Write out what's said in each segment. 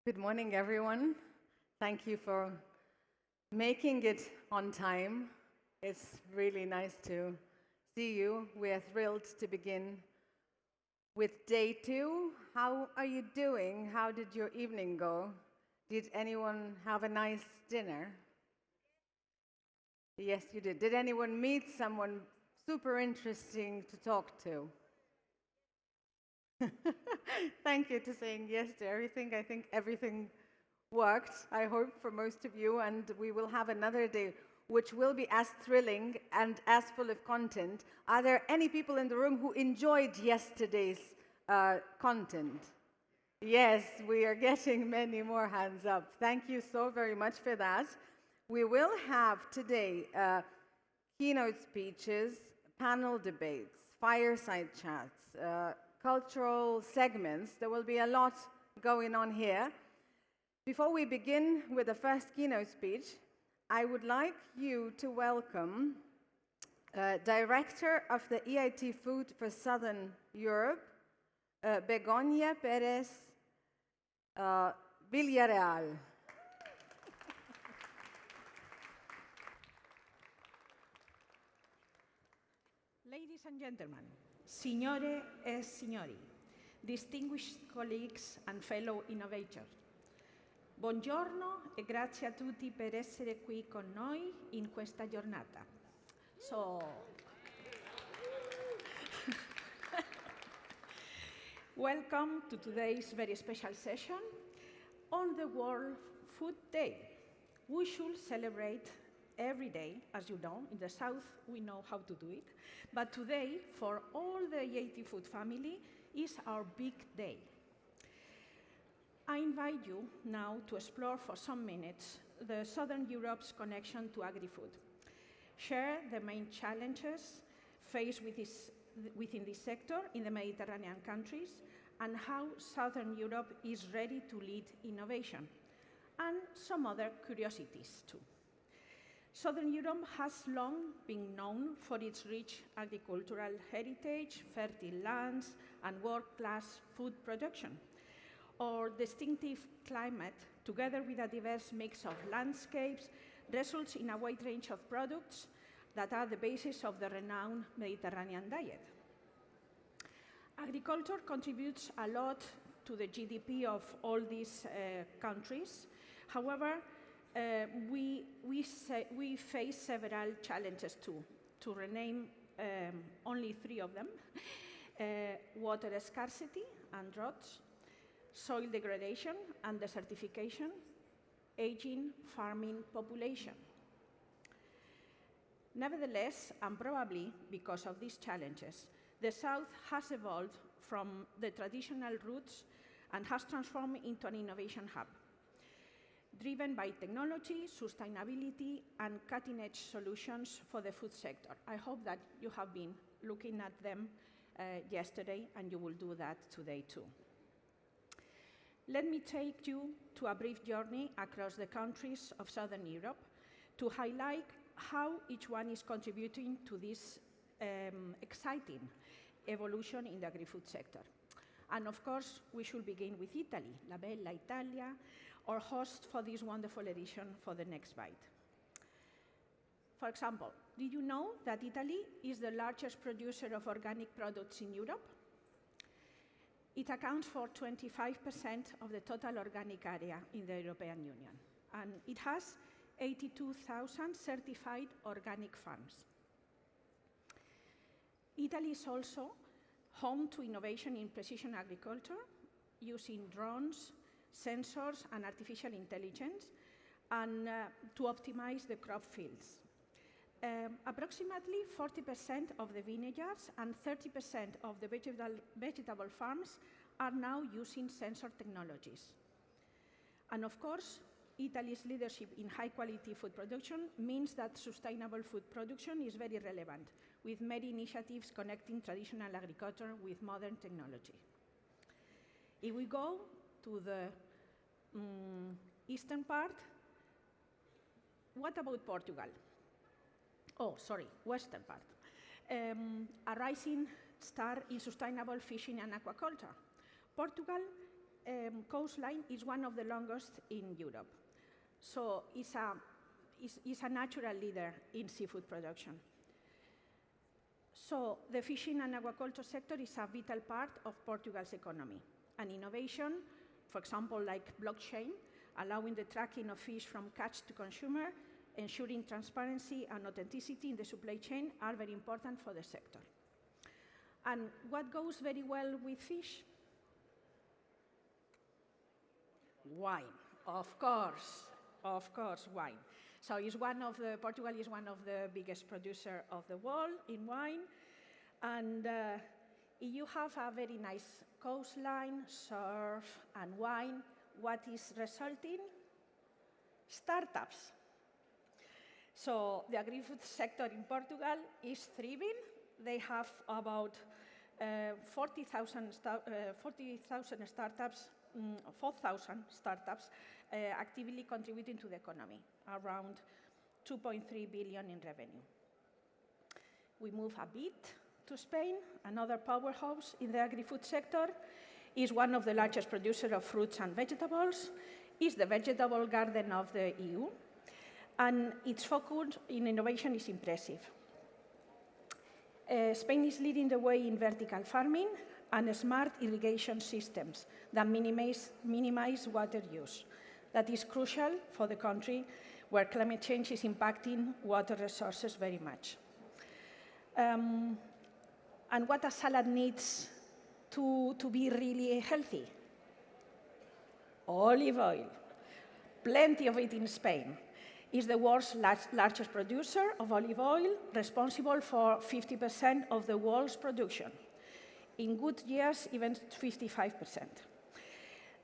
Good morning, everyone. Thank you for making it on time. It's really nice to see you. We are thrilled to begin with day 2. How are you doing? How did your evening go? Did anyone have a nice dinner? Yes, you did. Did anyone meet someone super interesting to talk to? Thank you to saying yes to everything. I think everything worked, I hope, for most of you, and we will have another day which will be as thrilling and as full of content. Are there any people in the room who enjoyed yesterday's content? Yes, we are getting many more hands up. Thank you so very much for that. We will have today keynote speeches, panel debates, fireside chats, cultural segments. There will be a lot going on here. Before we begin with the first keynote speech, I would like you to welcome Director of the EIT Food for Southern Europe, Begoña Pérez-Villarreal. Ladies and gentlemen, signore e signori, distinguished colleagues and fellow innovators, buongiorno e grazie a tutti per essere qui con noi in questa giornata. Welcome to today's very special session on the World Food Day. We should celebrate every day, as you know. In the South, we know how to do it. But today, for all the EIT food family, is our big day. I invite you now to explore for some minutes the Southern Europe's connection to agri-food, share the main challenges faced within this sector in the Mediterranean countries, and how Southern Europe is ready to lead innovation, and some other curiosities too. Southern Europe has long been known for its rich agricultural heritage, fertile lands, and world-class food production. Our distinctive climate, together with a diverse mix of landscapes, results in a wide range of products that are the basis of the renowned Mediterranean diet. Agriculture contributes a lot to the GDP of all these countries. However, we face several challenges too. To rename only 3 of them: water scarcity and droughts, soil degradation and desertification, aging farming population. Nevertheless, and probably because of these challenges, the South has evolved from the traditional roots and has transformed into an innovation hub, driven by technology, sustainability, and cutting-edge solutions for the food sector. I hope that you have been looking at them yesterday, and you will do that today too. Let me take you to a brief journey across the countries of Southern Europe to highlight how each one is contributing to this exciting evolution in the agri-food sector. And of course, we should begin with Italy, La Bella Italia, our host for this wonderful edition for the next bite. For example, did you know that Italy is the largest producer of organic products in Europe? It accounts for 25% of the total organic area in the European Union, and it has 82,000 certified organic farms. Italy is also home to innovation in precision agriculture, using drones, sensors, and artificial intelligence, and to optimize the crop fields. Approximately 40% of the vineyards and 30% of the vegetable farms are now using sensor technologies. And of course, Italy's leadership in high-quality food production means that sustainable food production is very relevant, with many initiatives connecting traditional agriculture with modern technology. If we go to the eastern part, what about Portugal? Oh, sorry, western part. A rising star in sustainable fishing and aquaculture. Portugal coastline is one of the longest in Europe. So it's a natural leader in seafood production. So the fishing and aquaculture sector is a vital part of Portugal's economy. And innovation, for example, like blockchain, allowing the tracking of fish from catch to consumer, ensuring transparency and authenticity in the supply chain are very important for the sector. And what goes very well with fish? Wine, of course, wine. So Portugal is one of the biggest producers of the world in wine. And you have a very nice coastline, surf, and wine. What is resulting? Startups. So the agri-food sector in Portugal is thriving. They have about 40,000 startups, 4,000 startups actively contributing to the economy, around 2.3 billion in revenue. We move a bit to Spain. Another powerhouse in the agri-food sector is one of the largest producers of fruits and vegetables. It's the vegetable garden of the EU, and its focus in innovation is impressive. Spain is leading the way in vertical farming and smart irrigation systems that minimize water use. That is crucial for the country where climate change is impacting water resources very much. And what a salad needs to be really healthy? Olive oil. Plenty of it in Spain. It's the world's largest producer of olive oil, responsible for 50% of the world's production. In good years, even 55%.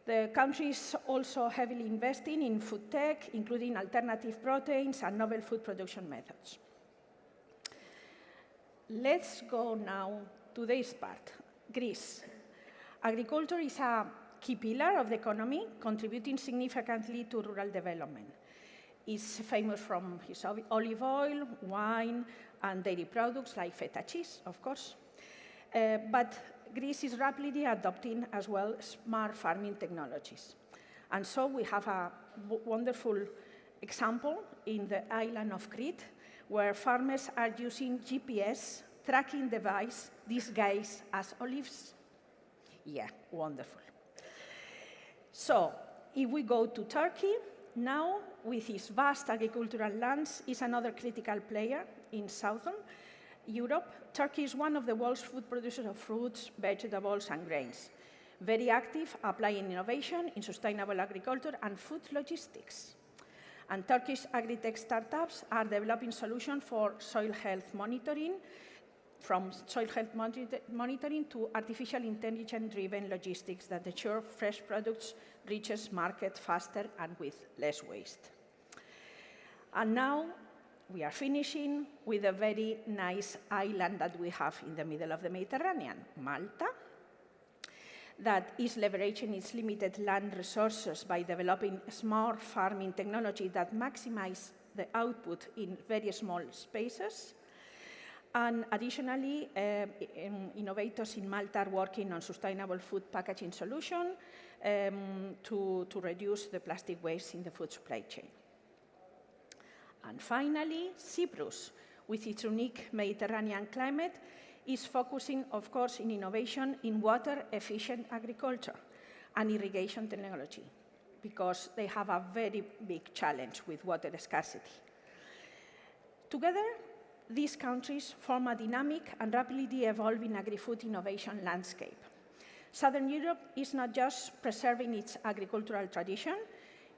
The country is also heavily investing in food tech, including alternative proteins and novel food production methods. Let's go now to this part, Greece. Agriculture is a key pillar of the economy, contributing significantly to rural development. It's famous from its olive oil, wine, and dairy products like feta cheese, of course. But Greece is rapidly adopting as well smart farming technologies. And so we have a wonderful example in the island of Crete, where farmers are using GPS tracking device disguised as olives. Yeah, wonderful. So if we go to Turkey, now with its vast agricultural lands, is another critical player in southern Europe. Turkey is one of the world's food producers of fruits, vegetables, and grains. Very active, applying innovation in sustainable agriculture and food logistics. And Turkish agri-tech startups are developing solutions for soil health monitoring, from soil health monitoring to artificial intelligence-driven logistics that ensure fresh products reaches market faster and with less waste. And now we are finishing with a very nice island that we have in the middle of the Mediterranean, Malta, that is leveraging its limited land resources by developing smart farming technology that maximize the output in very small spaces. And additionally, innovators in Malta are working on sustainable food packaging solution to reduce the plastic waste in the food supply chain. And finally, Cyprus, with its unique Mediterranean climate, is focusing, of course, in innovation in water-efficient agriculture and irrigation technology, because they have a very big challenge with water scarcity. Together, these countries form a dynamic and rapidly evolving agri-food innovation landscape. Southern Europe is not just preserving its agricultural tradition,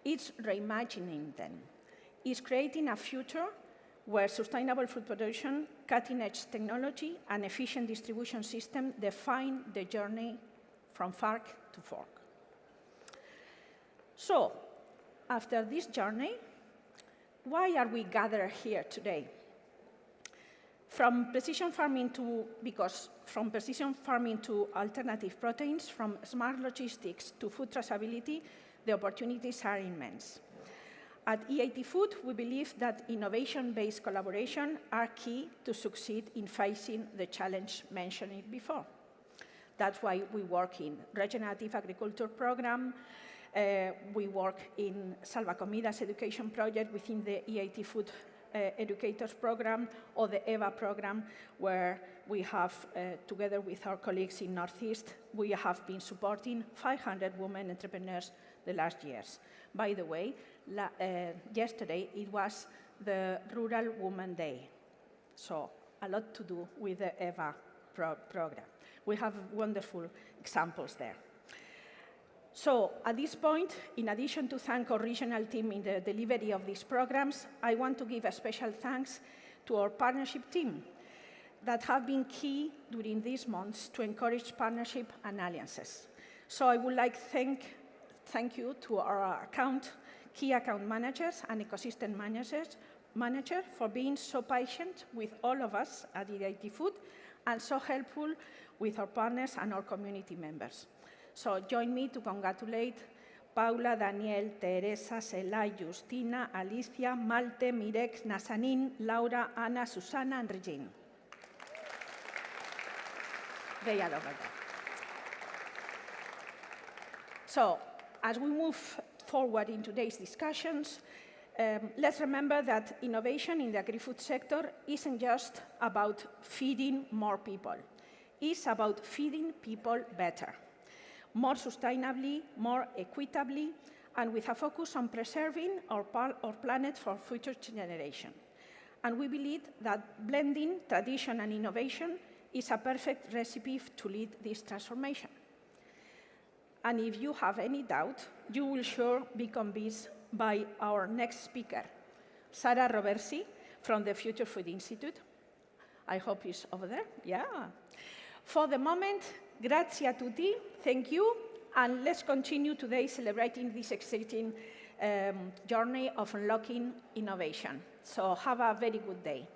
it's reimagining them. It's creating a future where sustainable food production, cutting-edge technology, and efficient distribution system define the journey from farm to fork. So, after this journey, why are we gathered here today? From precision farming to alternative proteins, from smart logistics to food traceability, the opportunities are immense. At EIT Food, we believe that innovation-based collaboration are key to succeed in facing the challenge mentioned before. That's why we work in regenerative agriculture program. We work in Salvacomidas education project within the EIT Food Educators program, or the EVA program, where we have, together with our colleagues in Northeast, we have been supporting 500 women entrepreneurs the last years. By the way, yesterday it was the Rural Women Day, so a lot to do with the EVA program. We have wonderful examples there. So at this point, in addition to thank our regional team in the delivery of these programs, I want to give a special thanks to our partnership team that have been key during these months to encourage partnership and alliances. So I would like to thank you to our key account managers and ecosystem managers for being so patient with all of us at EIT Food and so helpful with our partners and our community members. So join me to congratulate Paula, Daniel, Teresa, Celay, Justina, Alicia, Malte, Mirex, Nazanin, Laura, Ana, Susana, and Regine. They are over there. So, as we move forward in today's discussions, let's remember that innovation in the agri-food sector isn't just about feeding more people. It's about feeding people better, more sustainably, more equitably, and with a focus on preserving our planet for future generations. And we believe that blending tradition and innovation is a perfect recipe to lead this transformation. And if you have any doubt, you will sure be convinced by our next speaker, Sara Roversi from the Future Food Institute. I hope he's over there, yeah. For the moment, grazie a tutti, thank you, and let's continue today celebrating this exciting journey of unlocking innovation. So have a very good day.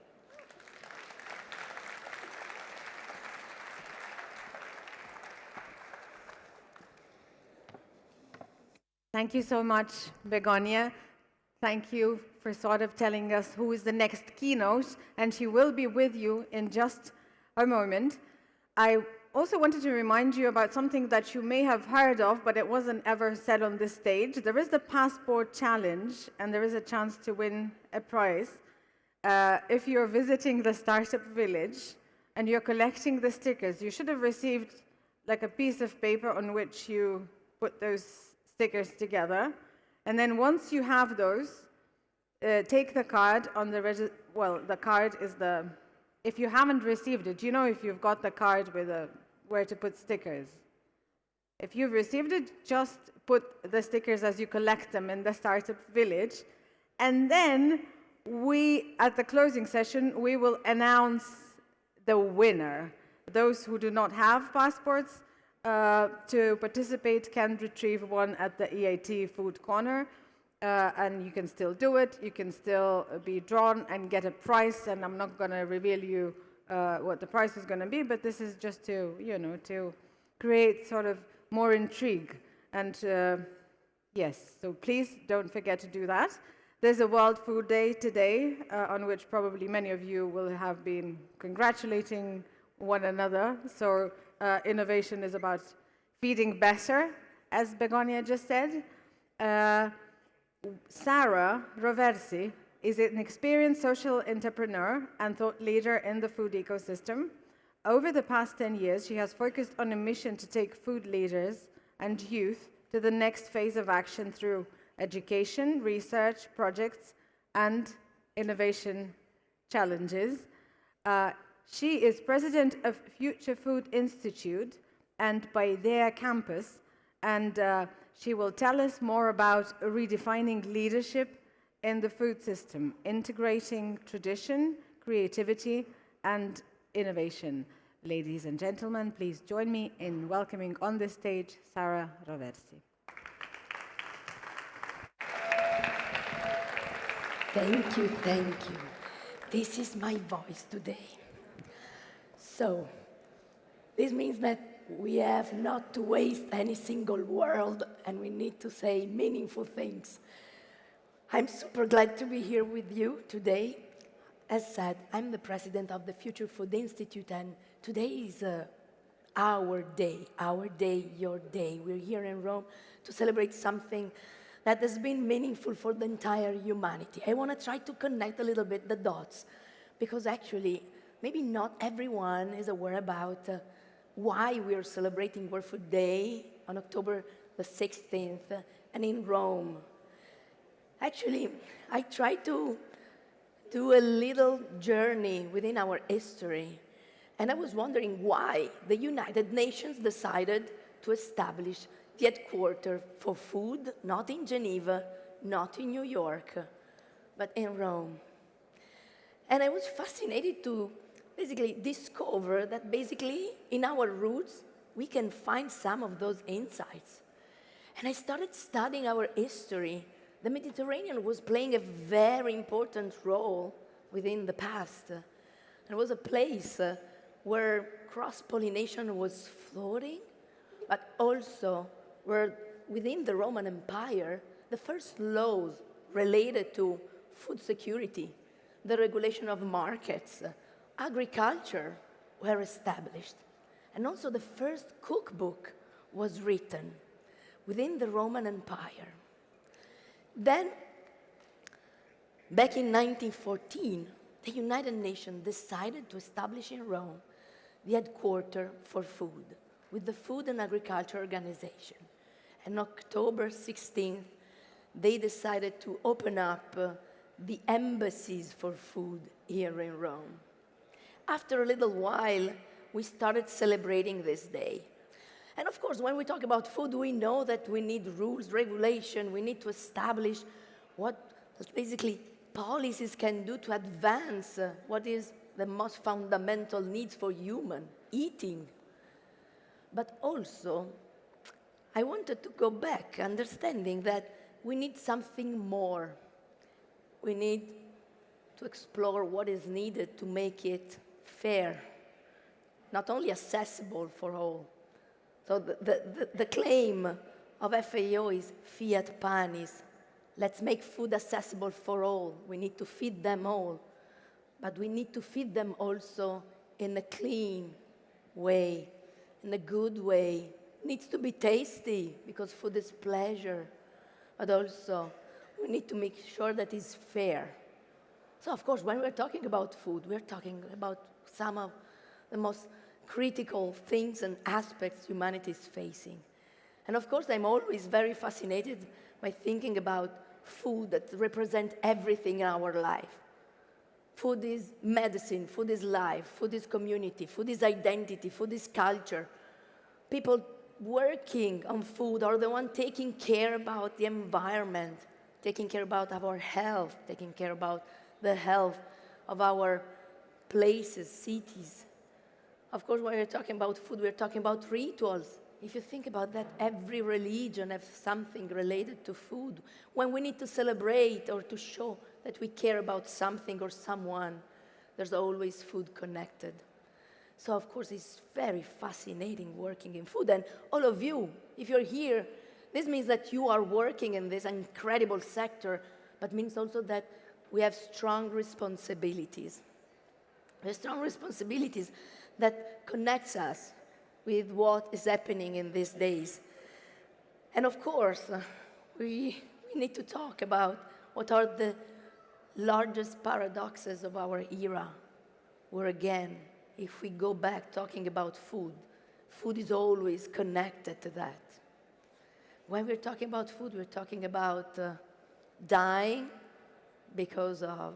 Thank you so much, Begoña. Thank you for sort of telling us who is the next keynote, and she will be with you in just a moment. I also wanted to remind you about something that you may have heard of, but it wasn't ever said on this stage. There is the Passport Challenge, and there is a chance to win a prize. If you're visiting the Startup Village and you're collecting the stickers, you should have received like a piece of paper on which you put those stickers together. And then once you have those, take the card on the the card is the, if you haven't received it, you know if you've got the card with where to put stickers. If you've received it, just put the stickers as you collect them in the Startup Village. And then at the closing session, we will announce the winner. Those who do not have passports to participate can retrieve one at the EIT Food Corner. And you can still do it. You can still be drawn and get a prize. And I'm not going to reveal you what the price is going to be, but this is just to, to create sort of more intrigue. And yes, so please don't forget to do that. There's a World Food Day today, on which probably many of you will have been congratulating one another. So innovation is about feeding better, as Begoña just said. Sara Roversi is an experienced social entrepreneur and thought leader in the food ecosystem. Over the past 10 years, she has focused on a mission to take food leaders and youth to the next phase of action through education, research, projects, and innovation challenges. She is president of Future Food Institute and Paideia campus, and she will tell us more about redefining leadership in the food system, integrating tradition, creativity, and innovation. Ladies and gentlemen, please join me in welcoming on the stage Sara Roversi. Thank you, thank you. This is my voice today. So, this means that we have not to waste any single word, and we need to say meaningful things. I'm super glad to be here with you today. As said, I'm the president of the Future Food Institute, and today is our day, your day. We're here in Rome to celebrate something that has been meaningful for the entire humanity. I want to try to connect a little bit the dots, because actually, maybe not everyone is aware about why we are celebrating World Food Day on October the 16th and in Rome. Actually, I tried to do a little journey within our history, and I was wondering why the United Nations decided to establish the headquarters for food, not in Geneva, not in New York, but in Rome. And I was fascinated to basically discover that basically in our roots, we can find some of those insights. And I started studying our history. The Mediterranean was playing a very important role within the past. It was a place where cross-pollination was floating, but also where within the Roman Empire, the first laws related to food security, the regulation of markets, agriculture were established. And also the first cookbook was written within the Roman Empire. Then, back in 1914, the United Nations decided to establish in Rome the headquarters for food with the Food and Agriculture Organization. And October 16th, they decided to open up the embassies for food here in Rome. After a little while, we started celebrating this day. And of course, when we talk about food, we know that we need rules, regulation, we need to establish what basically policies can do to advance what is the most fundamental needs for human eating. But also, I wanted to go back, understanding that we need something more. We need to explore what is needed to make it fair, not only accessible for all. So the claim of FAO is fiat panis. Let's make food accessible for all. We need to feed them all. But we need to feed them also in a clean way, in a good way. It needs to be tasty, because food is pleasure. But also, we need to make sure that it's fair. So, of course, when we're talking about food, we're talking about some of the most critical things and aspects humanity is facing. And of course, I'm always very fascinated by thinking about food that represents everything in our life. Food is medicine, food is life, food is community, food is identity, food is culture. People working on food are the ones taking care about the environment, taking care about our health, taking care about the health of our places, cities. Of course, when we're talking about food, we're talking about rituals. If you think about that, every religion has something related to food. When we need to celebrate or to show that we care about something or someone, there's always food connected. So, of course, it's very fascinating working in food. And all of you, if you're here, this means that you are working in this incredible sector, but means also that we have strong responsibilities. We have strong responsibilities that connects us with what is happening in these days. And of course, we need to talk about what are the largest paradoxes of our era, where again, if we go back talking about food, food is always connected to that. When we're talking about food, we're talking about dying because of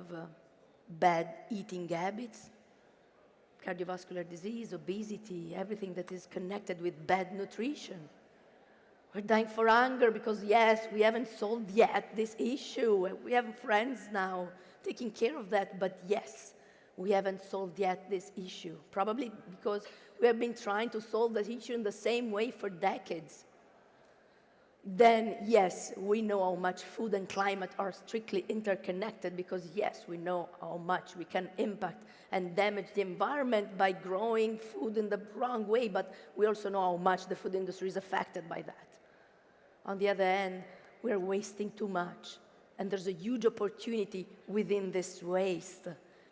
bad eating habits, cardiovascular disease, obesity, everything that is connected with bad nutrition. We're dying for hunger because, yes, we haven't solved yet this issue. We have friends now taking care of that, but yes, we haven't solved yet this issue. Probably because we have been trying to solve this issue in the same way for decades. Then, yes, we know how much food and climate are strictly interconnected, because, yes, we know how much we can impact and damage the environment by growing food in the wrong way, but we also know how much the food industry is affected by that. On the other hand, we're wasting too much, and there's a huge opportunity within this waste,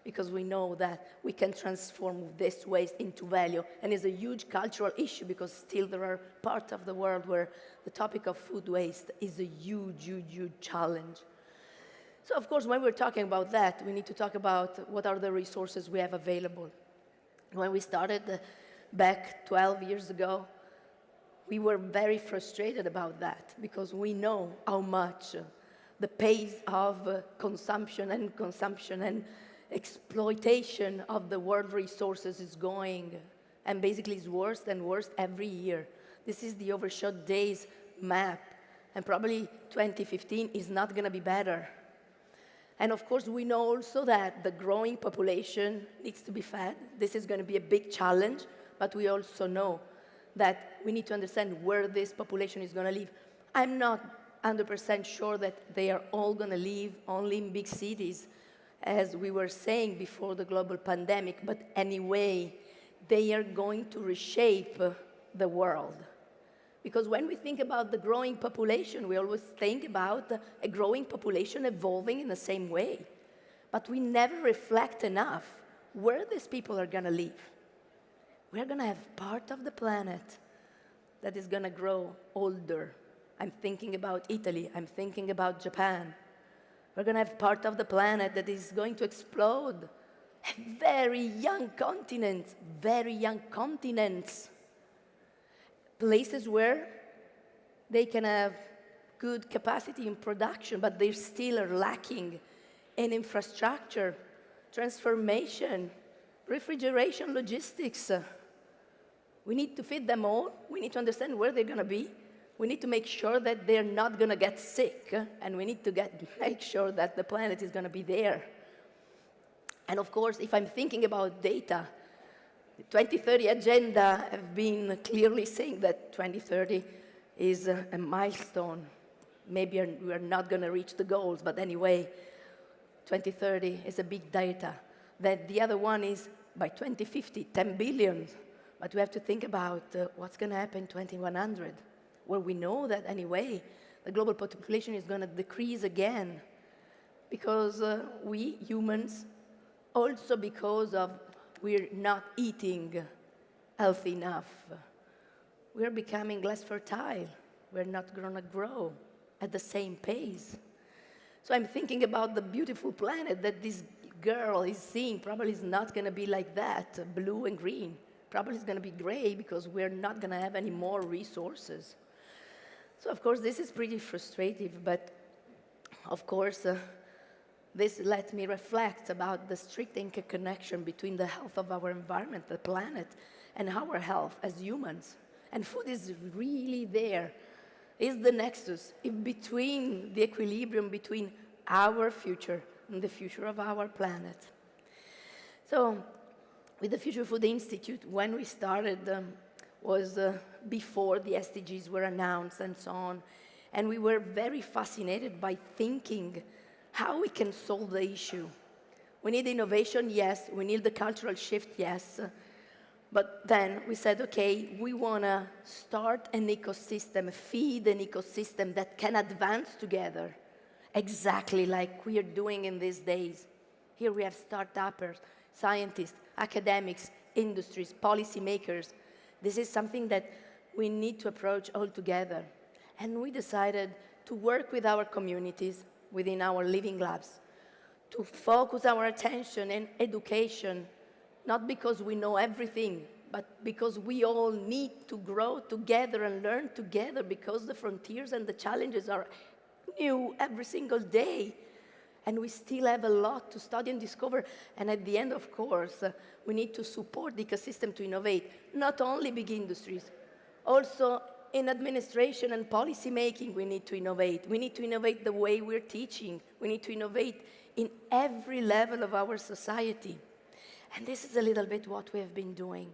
because we know that we can transform this waste into value. And it's a huge cultural issue because still there are parts of the world where the topic of food waste is a huge, huge, huge challenge. So of course, when we're talking about that, we need to talk about what are the resources we have available. When we started back 12 years ago, we were very frustrated about that because we know how much the pace of consumption and exploitation of the world resources is going, and basically is worse and worse every year. This is the overshot days map, and probably 2015 is not going to be better. And of course, we know also that the growing population needs to be fed. This is going to be a big challenge, but we also know that we need to understand where this population is going to live. I'm not 100% sure that they are all going to live only in big cities, as we were saying before the global pandemic, but anyway, they are going to reshape the world. Because when we think about the growing population, we always think about a growing population evolving in the same way. But we never reflect enough where these people are going to live. We're going to have part of the planet that is going to grow older. I'm thinking about Italy. I'm thinking about Japan. We're going to have part of the planet that is going to explode. Very young continents, places where they can have good capacity in production, but they still are lacking in infrastructure, transformation, refrigeration, logistics. We need to feed them all. We need to understand where they're going to be. We need to make sure that they're not going to get sick, and we need to make sure that the planet is going to be there. And of course, if I'm thinking about data, the 2030 agenda have been clearly saying that 2030 is a milestone. Maybe we're not going to reach the goals, but anyway, 2030 is a big data. That the other one is by 2050, 10 billion. But we have to think about what's going to happen in 2100, where we know that anyway, the global population is going to decrease again. Because we humans, also because of we're not eating healthy enough, we're becoming less fertile. We're not going to grow at the same pace. So I'm thinking about the beautiful planet that this girl is seeing. Probably is not going to be like that, blue and green. Probably it's going to be gray because we're not going to have any more resources. So of course, this is pretty frustrating, but of course, this let me reflect about the strict interconnection between the health of our environment, the planet, and our health as humans. And food is really there, is the nexus in between the equilibrium between our future and the future of our planet. So, with the Future Food Institute, when we started, was before the SDGs were announced and so on. And we were very fascinated by thinking how we can solve the issue. We need innovation, yes. We need the cultural shift, yes. But then we said, okay, we want to start an ecosystem, feed an ecosystem that can advance together, exactly like we are doing in these days. Here we have start-uppers, scientists, academics, industries, policymakers. This is something that we need to approach all together. And we decided to work with our communities within our living labs, to focus our attention in education, not because we know everything, but because we all need to grow together and learn together, because the frontiers and the challenges are new every single day. And we still have a lot to study and discover. And at the end, of course, we need to support the ecosystem to innovate, not only big industries, also in administration and policy making, we need to innovate. We need to innovate the way we're teaching. We need to innovate in every level of our society. And this is a little bit what we have been doing,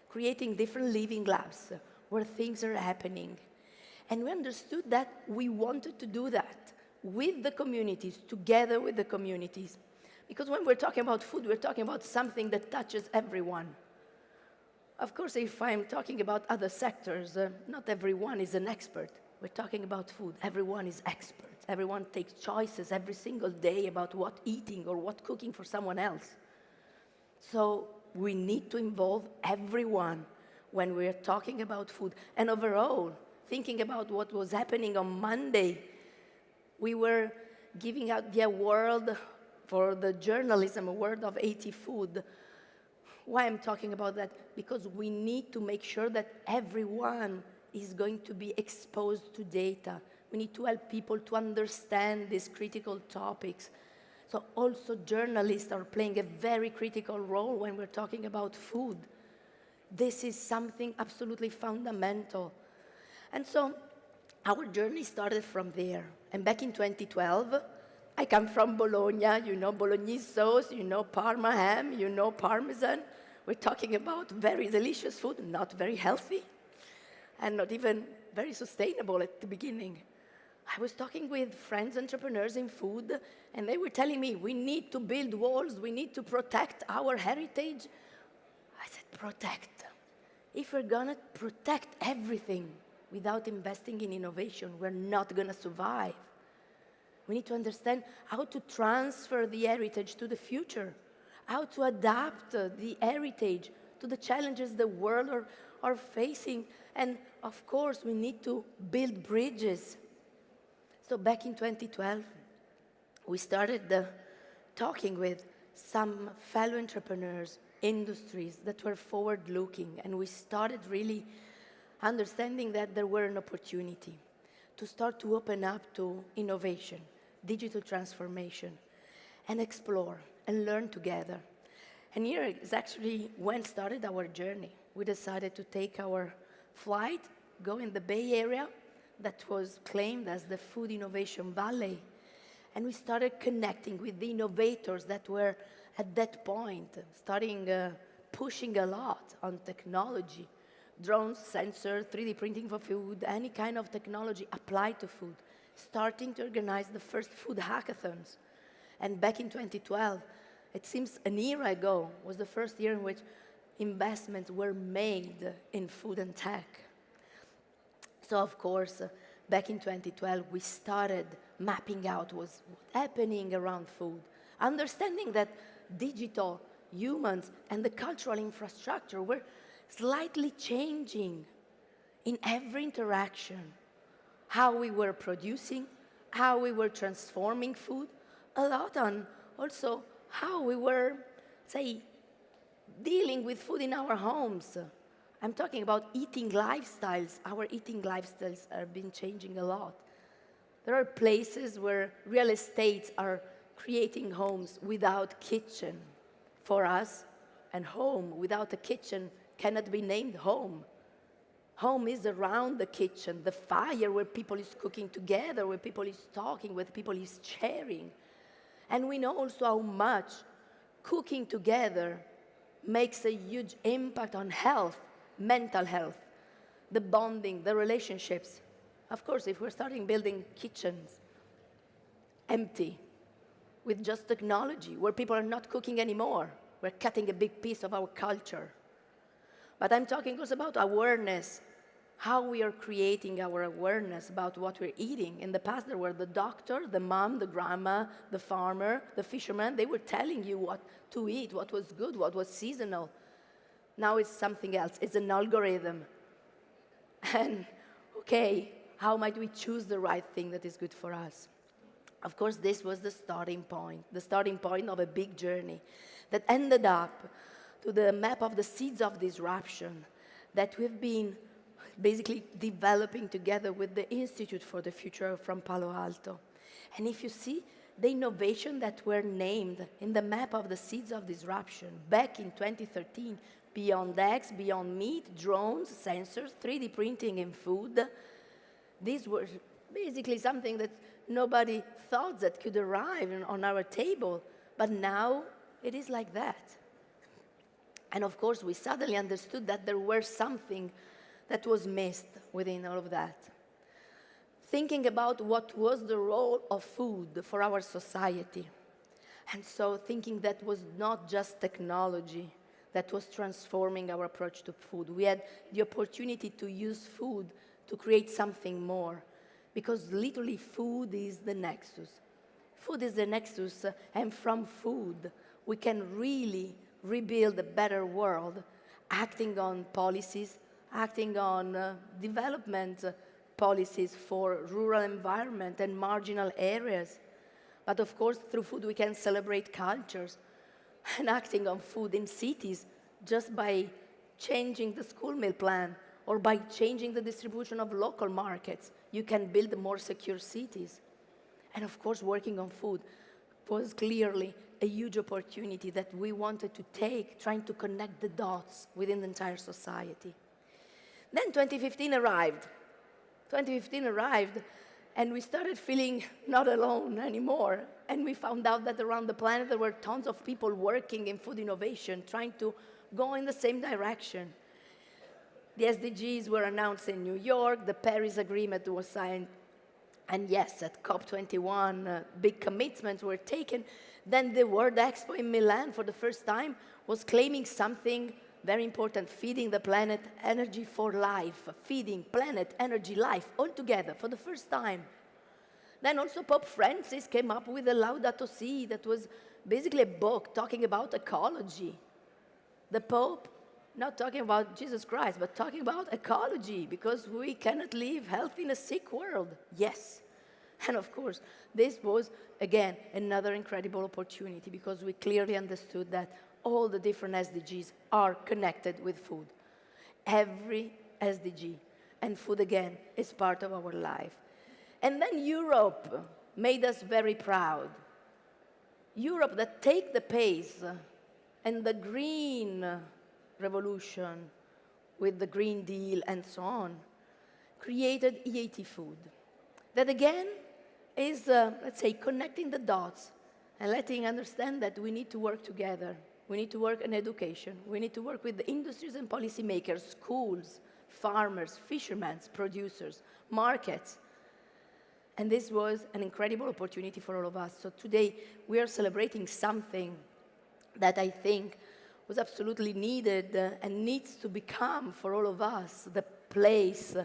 creating different living labs where things are happening. And we understood that we wanted to do that with the communities, together with the communities. Because when we're talking about food, we're talking about something that touches everyone. Of course, if I'm talking about other sectors, not everyone is an expert. We're talking about food. Everyone is expert. Everyone takes choices every single day about what eating or what cooking for someone else. So we need to involve everyone when we're talking about food. And overall, thinking about what was happening on Monday, we were giving out the award for the journalism award of 80 Food. Why I'm talking about that? Because we need to make sure that everyone is going to be exposed to data. We need to help people to understand these critical topics. So also journalists are playing a very critical role when we're talking about food. This is something absolutely fundamental. And so our journey started from there. And back in 2012, I come from Bologna, you know Bolognese sauce, you know Parma ham, you know Parmesan. We're talking about very delicious food, not very healthy, and not even very sustainable at the beginning. I was talking with friends, entrepreneurs in food, and they were telling me, we need to build walls, we need to protect our heritage. I said, protect. If we're gonna protect everything without investing in innovation, we're not gonna survive. We need to understand how to transfer the heritage to the future, how to adapt the heritage to the challenges the world are facing. And of course, we need to build bridges. So back in 2012, we started talking with some fellow entrepreneurs, industries that were forward-looking, and we started really understanding that there were an opportunity to start to open up to innovation, digital transformation, and explore and learn together. And here is actually when started our journey. We decided to take our flight, go in the Bay Area, that was claimed as the Food Innovation Valley. And we started connecting with the innovators that were at that point, starting pushing a lot on technology, drones, sensors, 3D printing for food, any kind of technology applied to food, starting to organize the first food hackathons. And back in 2012, it seems an era ago, was the first year in which investments were made in food and tech. So of course, back in 2012, we started mapping out what's happening around food, understanding that digital, humans, and the cultural infrastructure were slightly changing in every interaction. How we were producing, how we were transforming food, a lot on also how we were, say, dealing with food in our homes. I'm talking about eating lifestyles. Our eating lifestyles have been changing a lot. There are places where real estates are creating homes without kitchen. For us, and home without a kitchen cannot be named home. Home is around the kitchen, the fire where people is cooking together, where people is talking, where people is sharing. And we know also how much cooking together makes a huge impact on health, mental health, the bonding, the relationships. Of course, if we're starting building kitchens empty, with just technology, where people are not cooking anymore, we're cutting a big piece of our culture. But I'm talking also about awareness, how we are creating our awareness about what we're eating. In the past, there were the doctor, the mom, the grandma, the farmer, the fisherman. They were telling you what to eat, what was good, what was seasonal. Now it's something else. It's an algorithm. And, okay, how might we choose the right thing that is good for us? Of course, this was the starting point of a big journey that ended up to the map of the seeds of disruption that we've been basically developing together with the Institute for the Future from Palo Alto. And if you see the innovation that were named in the map of the seeds of disruption back in 2013, beyond eggs, beyond meat, drones, sensors, 3D printing in food, these were basically something that nobody thought that could arrive on our table, but now it is like that. And of course, we suddenly understood that there was something that was missed within all of that. Thinking about what was the role of food for our society. And so thinking that was not just technology that was transforming our approach to food. We had the opportunity to use food to create something more. Because literally food is the nexus. Food is the nexus, and from food, we can really rebuild a better world, acting on policies, acting on development policies for rural environment and marginal areas. But of course, through food, we can celebrate cultures and acting on food in cities just by changing the school meal plan or by changing the distribution of local markets. You can build more secure cities. And of course, working on food was clearly a huge opportunity that we wanted to take, trying to connect the dots within the entire society. Then 2015 arrived. 2015 arrived, and we started feeling not alone anymore. And we found out that around the planet there were tons of people working in food innovation, trying to go in the same direction. The SDGs were announced in New York, the Paris Agreement was signed, and yes, at COP21, big commitments were taken. Then the World Expo in Milan, for the first time, was claiming something very important: feeding the planet, energy for life. Feeding, planet, energy, life, all together for the first time. Then also Pope Francis came up with a Laudato Si that was basically a book talking about ecology. The Pope, not talking about Jesus Christ, but talking about ecology, because we cannot live healthy in a sick world. Yes. And of course, this was, again, another incredible opportunity, because we clearly understood that all the different SDGs are connected with food. Every SDG, and food, again, is part of our life. And then Europe made us very proud. Europe that take the pace and the green revolution with the Green Deal and so on, created EAT food. That again is, let's say, connecting the dots and letting understand that we need to work together. We need to work in education. We need to work with the industries and policymakers, schools, farmers, fishermen, producers, markets. And this was an incredible opportunity for all of us. So today we are celebrating something that I think was absolutely needed and needs to become for all of us the place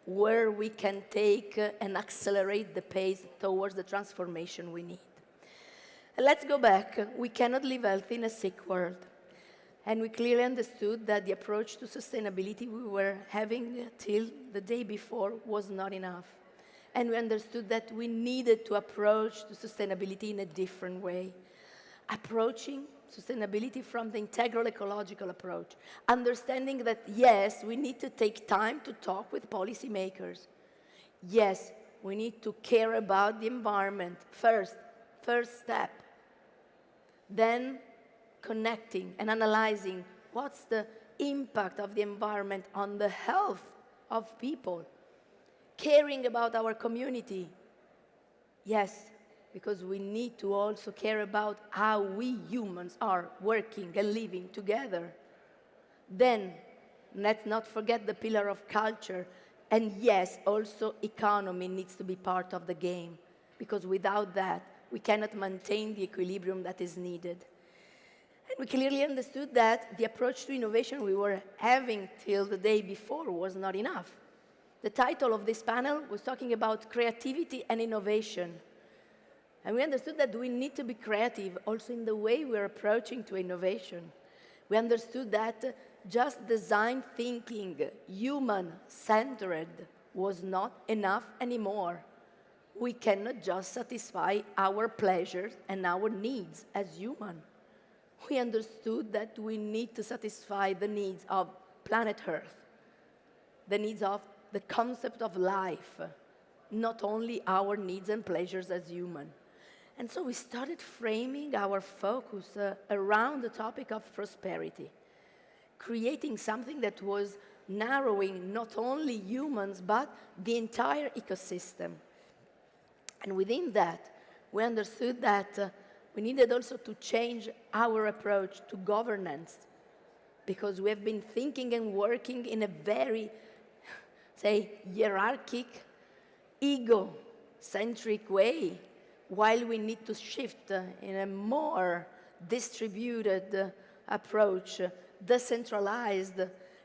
where we can take and accelerate the pace towards the transformation we need. Let's go back. We cannot live healthy in a sick world. And we clearly understood that the approach to sustainability we were having till the day before was not enough. And we understood that we needed to approach to sustainability in a different way. Approaching sustainability from the integral ecological approach, understanding that, yes, we need to take time to talk with policymakers. Yes, we need to care about the environment first step. Then connecting and analyzing what's the impact of the environment on the health of people, caring about our community. Yes, because we need to also care about how we humans are working and living together. Then, let's not forget the pillar of culture. And yes, also economy needs to be part of the game, because without that, we cannot maintain the equilibrium that is needed. And we clearly understood that the approach to innovation we were having till the day before was not enough. The title of this panel was talking about creativity and innovation. And we understood that we need to be creative also in the way we're approaching to innovation. We understood that just design thinking, human-centered, was not enough anymore. We cannot just satisfy our pleasures and our needs as human. We understood that we need to satisfy the needs of planet Earth, the needs of the concept of life, not only our needs and pleasures as human. And so we started framing our focus around the topic of prosperity, creating something that was narrowing not only humans, but the entire ecosystem. And within that, we understood that we needed also to change our approach to governance, because we have been thinking and working in a very, say, hierarchic, ego-centric way, while we need to shift in a more distributed approach, decentralized,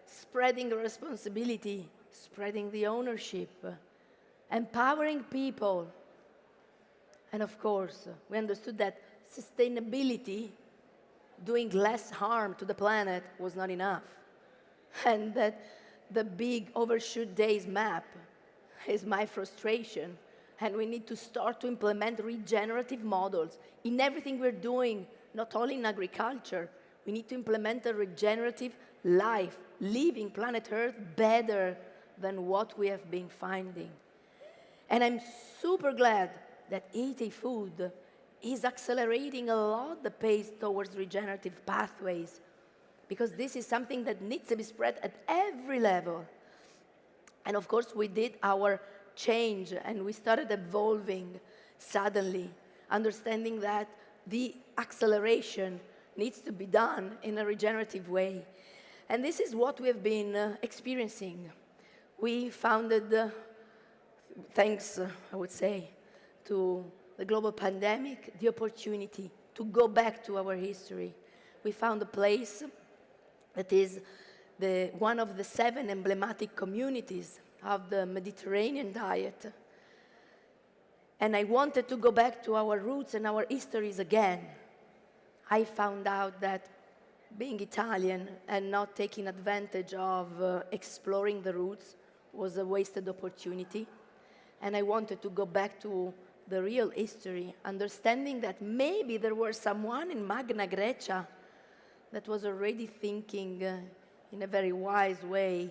spreading responsibility, spreading the ownership, empowering people. And of course, we understood that sustainability doing less harm to the planet was not enough. And that the big overshoot days map is my frustration. And we need to start to implement regenerative models in everything we're doing, not only in agriculture. We need to implement a regenerative life, leaving planet Earth better than what we have been finding. And I'm super glad that eating food is accelerating a lot the pace towards regenerative pathways, because this is something that needs to be spread at every level. And of course, we did our change, and we started evolving suddenly, understanding that the acceleration needs to be done in a regenerative way. And this is what we have been experiencing. We founded, thanks, I would say, to the global pandemic, the opportunity to go back to our history. We found a place that is one of the 7 emblematic communities of the Mediterranean diet. And I wanted to go back to our roots and our histories again. I found out that being Italian and not taking advantage of exploring the roots was a wasted opportunity. And I wanted to go back to the real history, understanding that maybe there was someone in Magna Grecia that was already thinking in a very wise way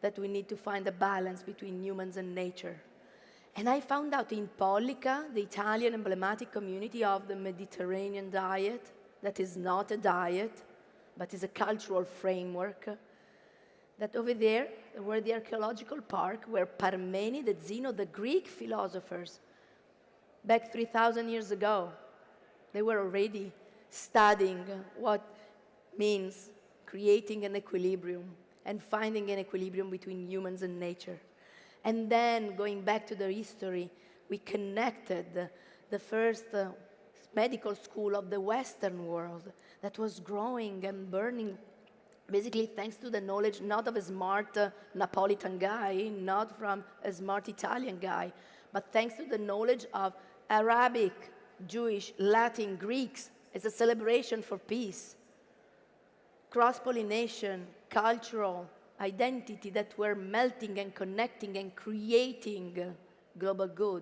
that we need to find a balance between humans and nature. And I found out in Pollica, the Italian emblematic community of the Mediterranean diet, that is not a diet, but is a cultural framework, that over there were the archaeological park where Parmenid and Zeno, the Greek philosophers, back 3,000 years ago, they were already studying what means creating an equilibrium and finding an equilibrium between humans and nature. And then, going back to the history, we connected the first medical school of the Western world that was growing and burning, basically thanks to the knowledge not of a smart Napolitan guy, not from a smart Italian guy, but thanks to the knowledge of Arabic, Jewish, Latin, Greeks as a celebration for peace. Cross-pollination, cultural identity that were melting and connecting and creating global good.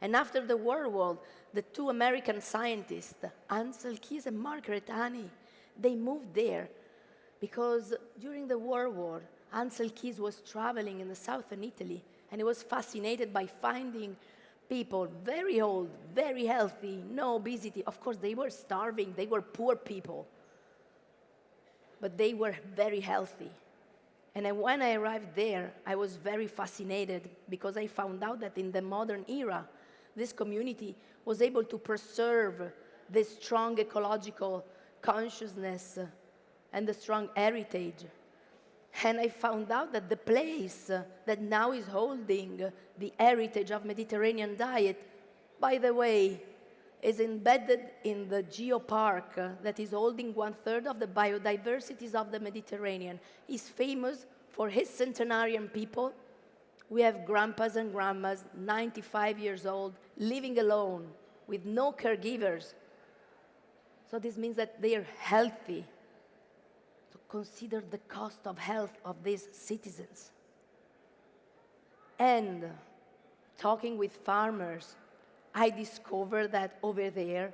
And after the War, the 2 American scientists, Ansel Keys and Margaret Honey, they moved there because during the War, Ansel Keys was traveling in the southern Italy, and he was fascinated by finding people very old, very healthy, no obesity. Of course, they were starving, they were poor people, but they were very healthy. And when I arrived there, I was very fascinated because I found out that in the modern era, this community was able to preserve this strong ecological consciousness and the strong heritage. And I found out that the place that now is holding the heritage of Mediterranean diet, by the way, is embedded in the geopark that is holding 1/3 of the biodiversities of the Mediterranean. He's famous for his centenarian people. We have grandpas and grandmas, 95 years old, living alone with no caregivers. So this means that they are healthy. So consider the cost of health of these citizens. And talking with farmers, I discovered that over there,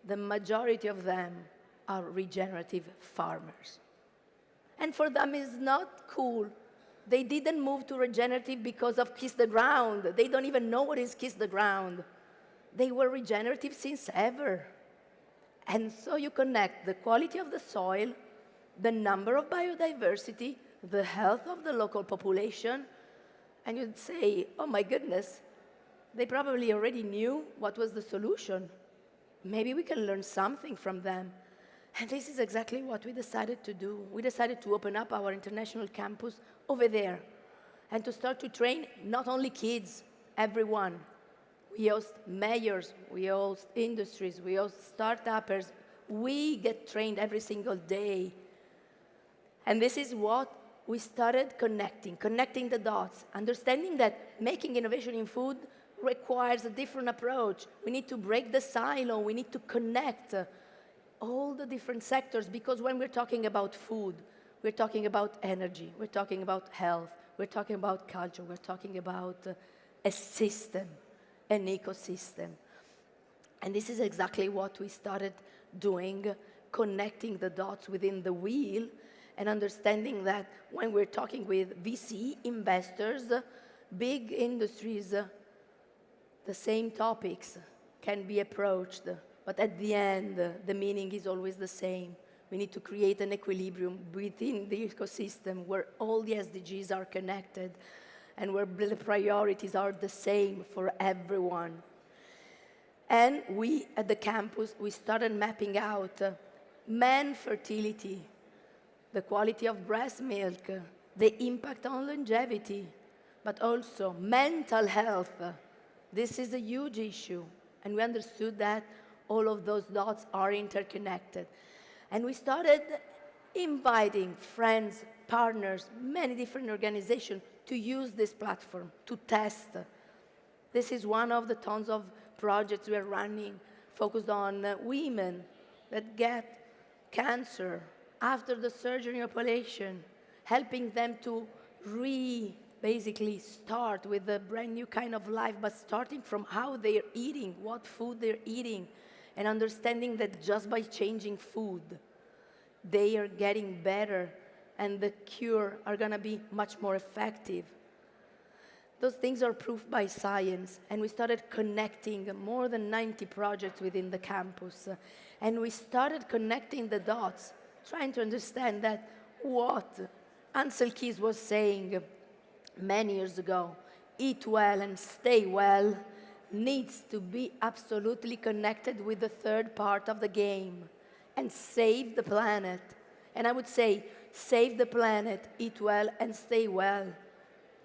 the majority of them are regenerative farmers. And for them, it's not cool. They didn't move to regenerative because of Kiss the Ground. They don't even know what is Kiss the Ground. They were regenerative since ever. And so you connect the quality of the soil, the number of biodiversity, the health of the local population, and you'd say, oh my goodness, they probably already knew what was the solution. Maybe we can learn something from them. And this is exactly what we decided to do. We decided to open up our international campus over there and to start to train not only kids, everyone. We host mayors, we host industries, we host startuppers. We get trained every single day. And this is what we started connecting the dots, understanding that making innovation in food requires a different approach. We need to break the silo, we need to connect all the different sectors, because when we're talking about food, we're talking about energy, we're talking about health, we're talking about culture, we're talking about a system, an ecosystem. And this is exactly what we started doing, connecting the dots within the wheel and understanding that when we're talking with VC investors, big industries, the same topics can be approached, but at the end, the meaning is always the same. We need to create an equilibrium within the ecosystem where all the SDGs are connected and where the priorities are the same for everyone. And we, at the campus, we started mapping out man fertility, the quality of breast milk, the impact on longevity, but also mental health. This is a huge issue, and we understood that all of those dots are interconnected. And we started inviting friends, partners, many different organizations to use this platform, to test. This is one of the tons of projects we are running focused on women that get cancer after the surgery operation, helping them to basically start with a brand new kind of life, but starting from how they're eating, what food they're eating, and understanding that just by changing food, they are getting better and the cure are gonna be much more effective. Those things are proved by science, and we started connecting more than 90 projects within the campus, and we started connecting the dots, trying to understand that what Ansel Keys was saying many years ago, eat well and stay well, needs to be absolutely connected with the third part of the game, and save the planet. And I would say, save the planet, eat well, and stay well,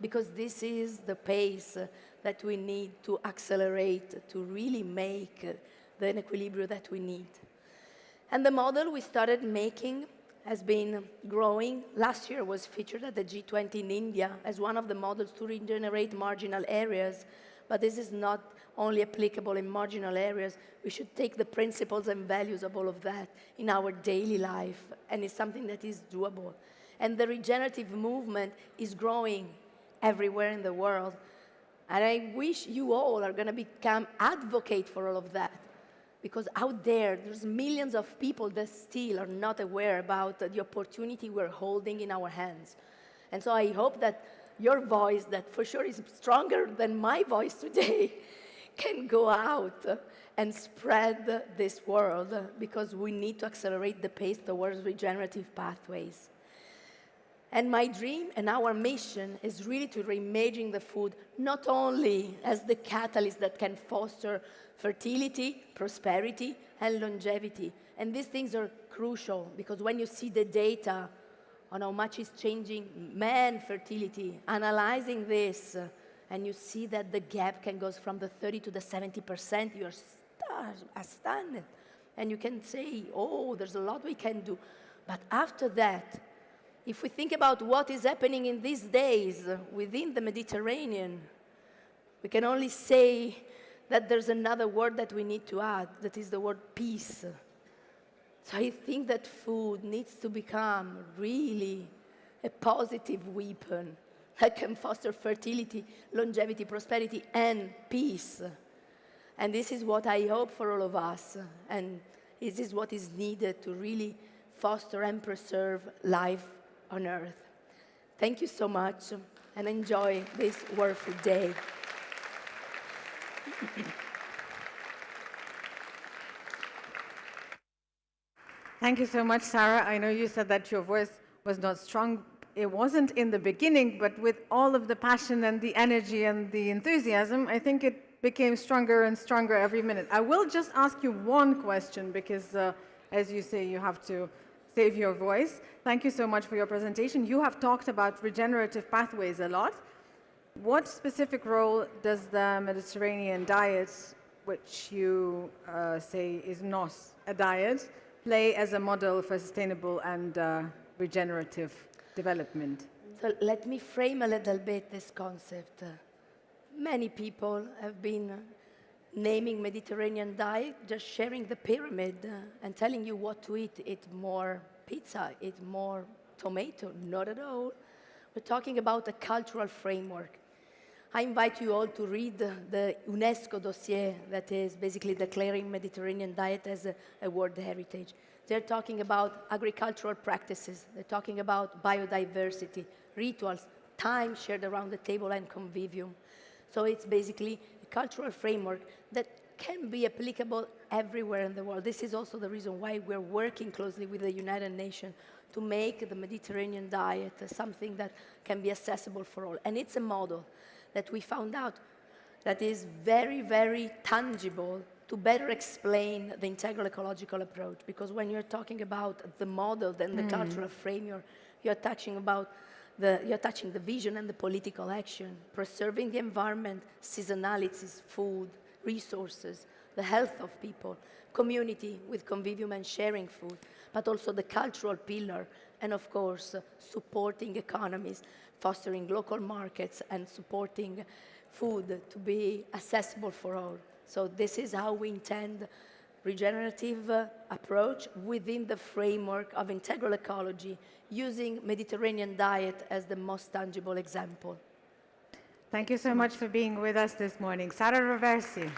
because this is the pace that we need to accelerate to really make the equilibrium that we need. And the model we started making has been growing. Last year was featured at the G20 in India as one of the models to regenerate marginal areas, but this is not only applicable in marginal areas. We should take the principles and values of all of that in our daily life, and it's something that is doable. And the regenerative movement is growing everywhere in the world, and I wish you all are gonna become advocate for all of that, because out there's millions of people that still are not aware about the opportunity we're holding in our hands. And so I hope that your voice, that for sure is stronger than my voice today, can go out and spread this world, because we need to accelerate the pace towards regenerative pathways. And my dream and our mission is really to reimagine the food, not only as the catalyst that can foster fertility, prosperity, and longevity. And these things are crucial, because when you see the data on how much is changing man fertility, analyzing this, and you see that the gap can go from the 30 to the 70%, you're astounded. And you can say, oh, there's a lot we can do. But after that, if we think about what is happening in these days within the Mediterranean, we can only say that there's another word that we need to add, that is the word peace. So I think that food needs to become really a positive weapon that can foster fertility, longevity, prosperity, and peace. And this is what I hope for all of us, and this is what is needed to really foster and preserve life on Earth. Thank you so much, and enjoy this wonderful day. Thank you so much, Sara. I know you said that your voice was not strong. It wasn't in the beginning, but with all of the passion and the energy and the enthusiasm, I think it became stronger and stronger every minute. I will just ask you one question, because as you say, you have to save your voice. Thank you so much for your presentation. You have talked about regenerative pathways a lot. What specific role does the Mediterranean diet, which you say is not a diet, play as a model for sustainable and regenerative development? So let me frame a little bit this concept. Many people have been naming Mediterranean diet, just sharing the pyramid and telling you what to eat. Eat more pizza, eat more tomato, not at all. We're talking about a cultural framework. I invite you all to read the UNESCO dossier that is basically declaring Mediterranean diet as a World Heritage. They're talking about agricultural practices. They're talking about biodiversity, rituals, time shared around the table, and convivium. So it's basically a cultural framework that can be applicable everywhere in the world. This is also the reason why we're working closely with the United Nations to make the Mediterranean diet something that can be accessible for all. And it's a model that we found out that is very, very tangible to better explain the integral ecological approach. Because when you're talking about the model, then the cultural framework, you're touching the vision and the political action, preserving the environment, seasonalities, food, resources, the health of people, community with convivium and sharing food, but also the cultural pillar, and of course, supporting economies, fostering local markets, and supporting food to be accessible for all. So this is how we intend regenerative approach within the framework of integral ecology, using Mediterranean diet as the most tangible example. Thank you so much for being with us this morning. Sara Roversi.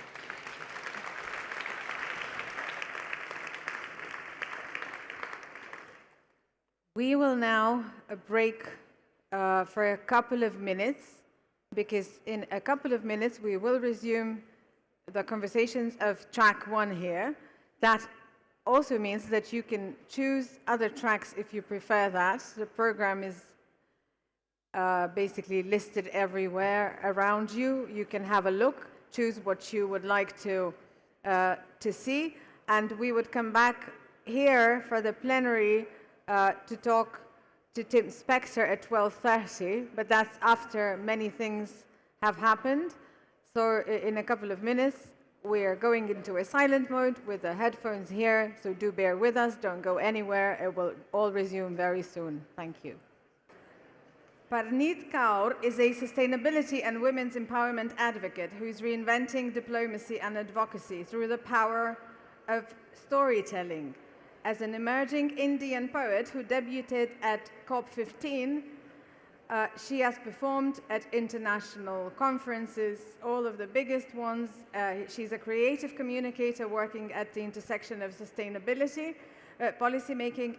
We will now break for a couple of minutes, because in a couple of minutes we will resume the conversations of track 1 here. That also means that you can choose other tracks if you prefer that. The program is basically listed everywhere around you. You can have a look, choose what you would like to see, and we would come back here for the plenary to talk to Tim Spector at 12:30, but that's after many things have happened. So in a couple of minutes, we're going into a silent mode with the headphones here, so do bear with us, don't go anywhere. It will all resume very soon. Thank you. Parneet Kaur is a sustainability and women's empowerment advocate who's reinventing diplomacy and advocacy through the power of storytelling. As an emerging Indian poet who debuted at COP15, she has performed at international conferences, all of the biggest ones. She's a creative communicator working at the intersection of sustainability, policymaking,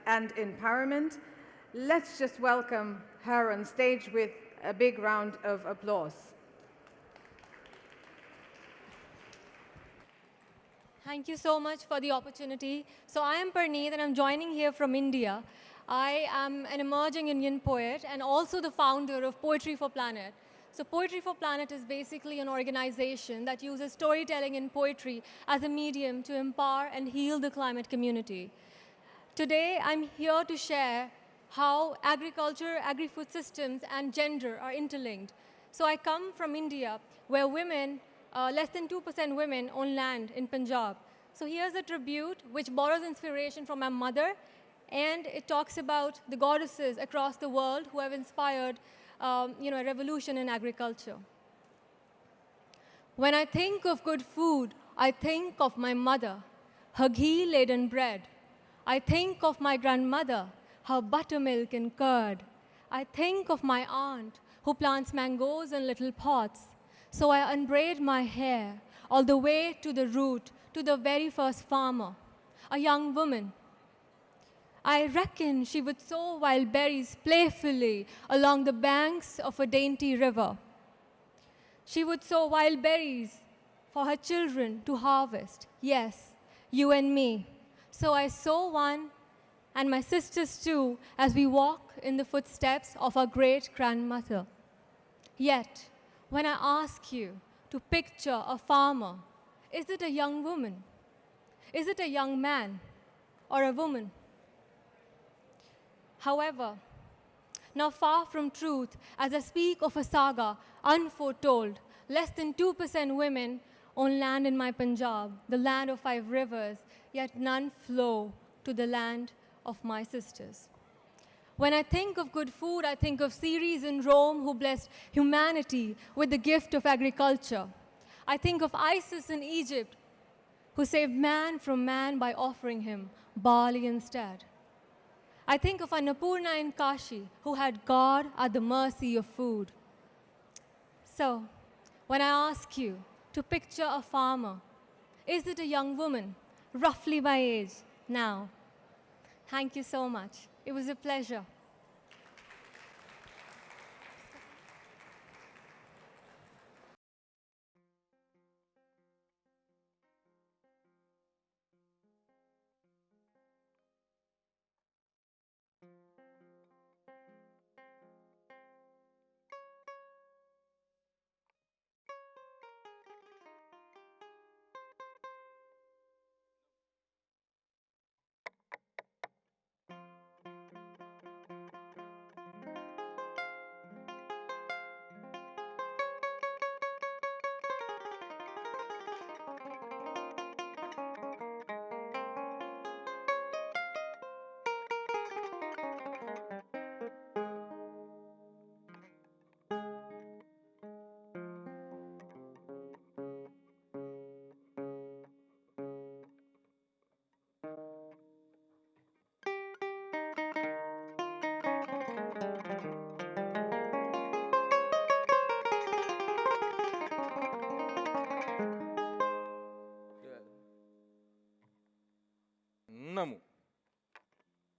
and empowerment. Let's just welcome her on stage with a big round of applause. Thank you so much for the opportunity. So I am Parneet and I'm joining here from India. I am an emerging Indian poet and also the founder of Poetry for Planet. So Poetry for Planet is basically an organization that uses storytelling and poetry as a medium to empower and heal the climate community. Today I'm here to share how agriculture, agri-food systems, and gender are interlinked. So I come from India, where women, less than 2% women own land in Punjab. So here's a tribute which borrows inspiration from my mother, and it talks about the goddesses across the world who have inspired a revolution in agriculture. When I think of good food, I think of my mother, her ghee-laden bread. I think of my grandmother, her buttermilk and curd. I think of my aunt who plants mangoes in little pots. So I unbraid my hair all the way to the root, to the very first farmer, a young woman. I reckon she would sow wild berries playfully along the banks of a dainty river. She would sow wild berries for her children to harvest. Yes, you and me. So I sow one, and my sisters too, as we walk in the footsteps of our great-grandmother. Yet, when I ask you to picture a farmer, is it a young woman? Is it a young man or a woman? However, now far from truth, as I speak of a saga unforetold, less than 2% women own land in my Punjab, the land of 5 rivers, yet none flow to the land of my sisters. When I think of good food, I think of Ceres in Rome who blessed humanity with the gift of agriculture. I think of Isis in Egypt, who saved man from man by offering him barley instead. I think of Annapurna in Kashi, who had God at the mercy of food. So, when I ask you to picture a farmer, is it a young woman, roughly my age, now? Thank you so much. It was a pleasure. Namu.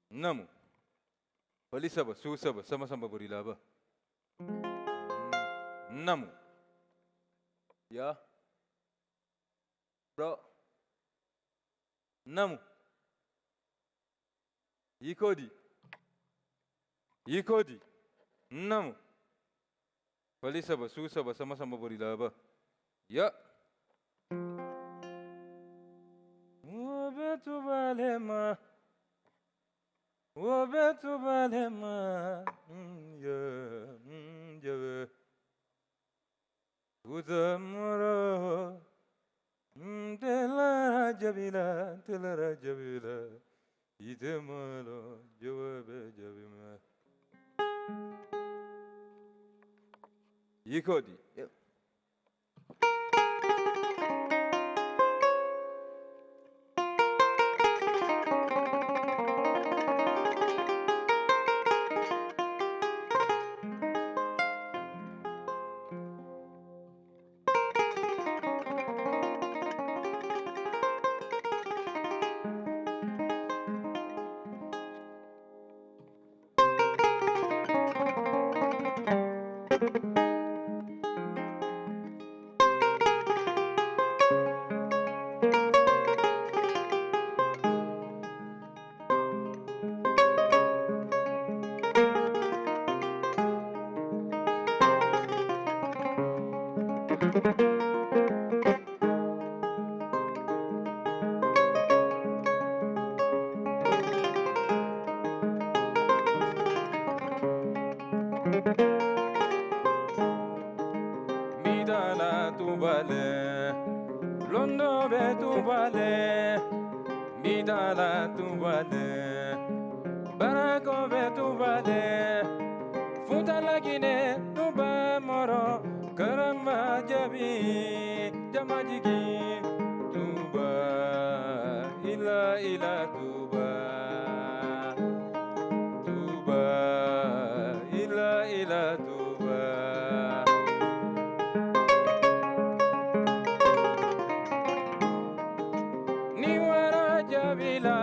Namu. Balisaba, susaba, sama-sama burilaba. Namu. Ya. Bro. Namu. Yikodi. Yikodi. Namu. Balisaba, susaba, sama-sama burilaba. Ya. Obetu balema. Obetu balema. Ya. Udamoro. Telara jabila, telara jabila. Idemalo, jawabe jabima. Yikodi. Yep. Midala tubale, londo be tubale, midala tubale, barako be tubale, futala gine tuba moro, karama jabi, jamajigi, tuba, ila tuba, tuba, ila tuba. Jabila,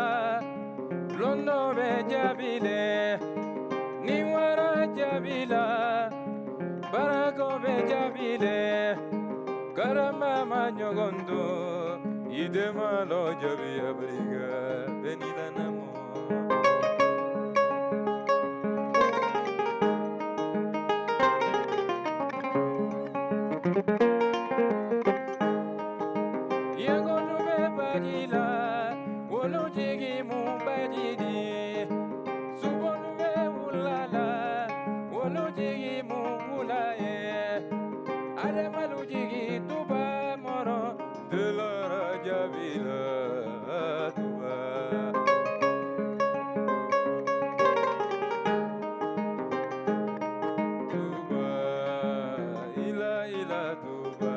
londo be jabile, niwara jabila, barako be jabile, karama manyogondo, idemalo jabi abriga, benila namo. Yagonu be badila. Wolo jigi mumbajidi, subonu be ulala. Wolo jigi mumbulaye, ademalu jigi tuba moro, delara jabila tuba. Tuba, ila tuba.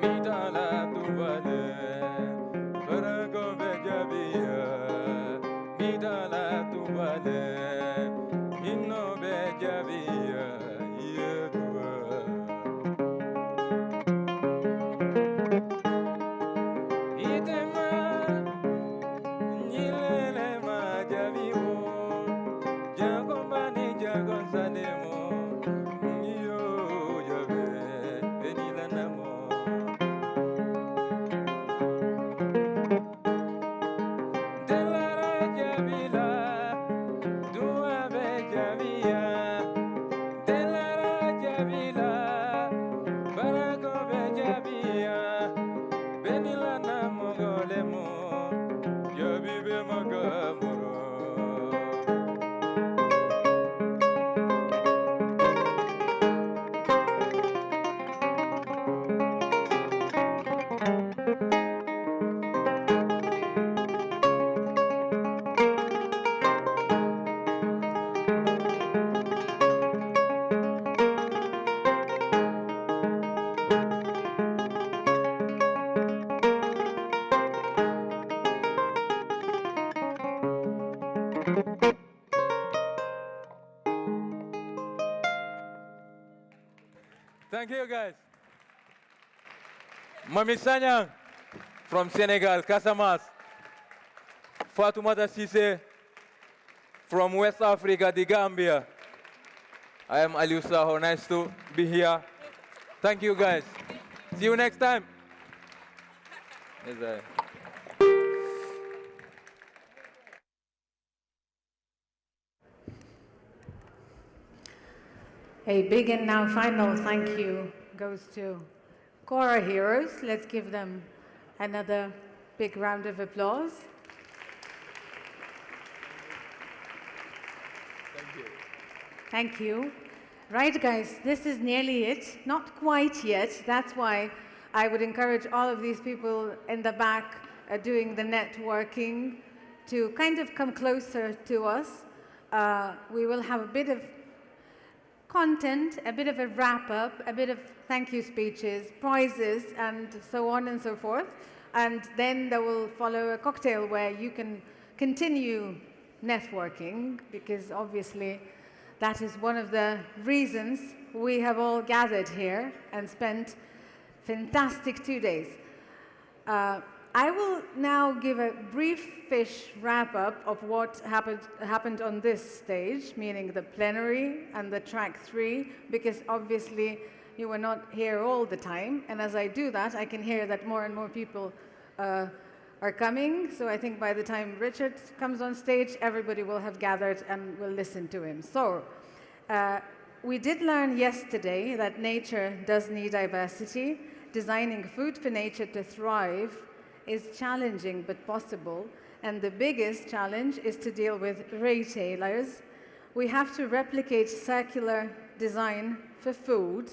Mitala tubale, barago bejabia. Mitala tubale, inno bejabia, yedua. Itema, nyilele majabiwo, jagombani jagonsademo, yo jabe, benilanamo. Delara jabila, duabe jabia. Delara jabila, barago bejabia. Benilana mogolemo, jabibe magamoro. Thank you, guys. Mami Sanyang from Senegal, Casamas. Fatoumata Cissé from West Africa, the Gambia. I am Aliou Saho. Nice to be here. Thank you, guys. See you next time. Yes, sir. A big and now final thank you goes to Kora Heroes. Let's give them another big round of applause. Thank you. Right, guys, this is nearly it. Not quite yet. That's why I would encourage all of these people in the back doing the networking to kind of come closer to us. We will have a bit of content, a bit of a wrap-up, a bit of thank you speeches, prizes, and so on and so forth. And then there will follow a cocktail where you can continue networking, because obviously that is one of the reasons we have all gathered here and spent fantastic 2 days. I will now give a brief-ish wrap-up of what happened on this stage, meaning the plenary and the track 3, because obviously you were not here all the time. And as I do that, I can hear that more and more people are coming. So I think by the time Richard comes on stage, everybody will have gathered and will listen to him. So we did learn yesterday that nature does need diversity. Designing food for nature to thrive is challenging but possible, and the biggest challenge is to deal with retailers. We have to replicate circular design for food.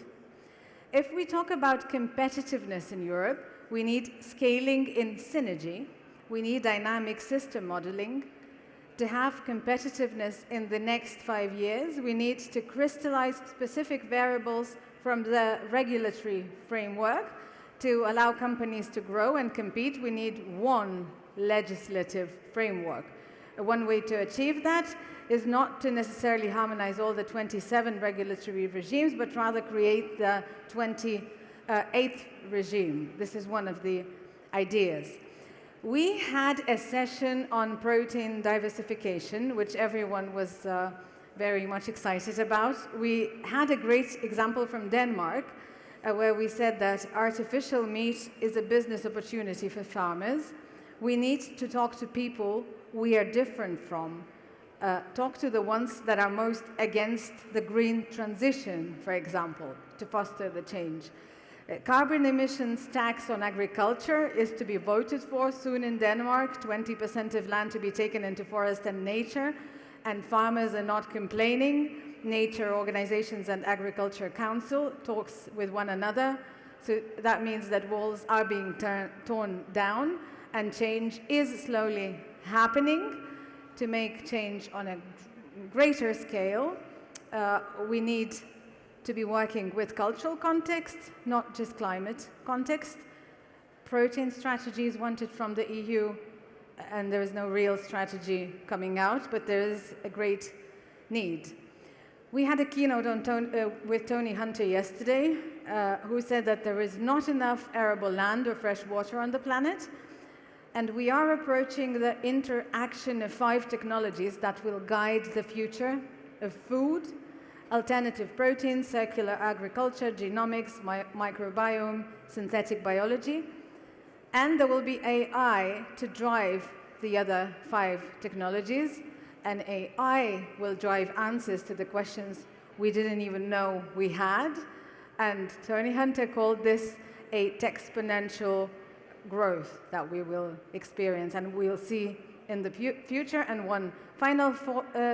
If we talk about competitiveness in Europe, we need scaling in synergy. We need dynamic system modeling. To have competitiveness in the next 5 years, we need to crystallize specific variables from the regulatory framework. To allow companies to grow and compete, we need one legislative framework. One way to achieve that is not to necessarily harmonize all the 27 regulatory regimes, but rather create the 28th regime. This is one of the ideas. We had a session on protein diversification, which everyone was very much excited about. We had a great example from Denmark, where we said that artificial meat is a business opportunity for farmers. We need to talk to people we are different from. Talk to the ones that are most against the green transition, for example, to foster the change. Carbon emissions tax on agriculture is to be voted for soon in Denmark, 20% of land to be taken into forest and nature, and farmers are not complaining. Nature organizations and Agriculture Council talks with one another. So that means that walls are being torn down, and change is slowly happening. To make change on a greater scale, we need to be working with cultural context, not just climate context. Protein strategies wanted from the EU, and there is no real strategy coming out, but there is a great need. We had a keynote on with Tony Hunter yesterday, who said that there is not enough arable land or fresh water on the planet, and we are approaching the interaction of 5 technologies that will guide the future of food: alternative proteins, circular agriculture, genomics, microbiome, synthetic biology, and there will be AI to drive the other 5 technologies, and AI will drive answers to the questions we didn't even know we had, and Tony Hunter called this a exponential growth that we will experience and we'll see in the future. And one final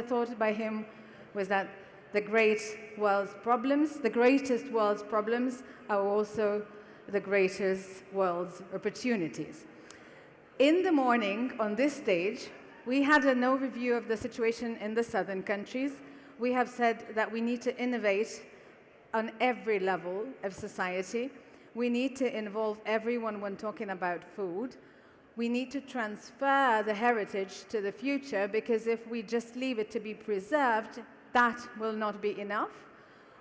thought by him was that the greatest world's problems are also the greatest world's opportunities. In the morning, on this stage, we had an overview of the situation in the southern countries. We have said that we need to innovate on every level of society. We need to involve everyone when talking about food. We need to transfer the heritage to the future, because if we just leave it to be preserved, that will not be enough.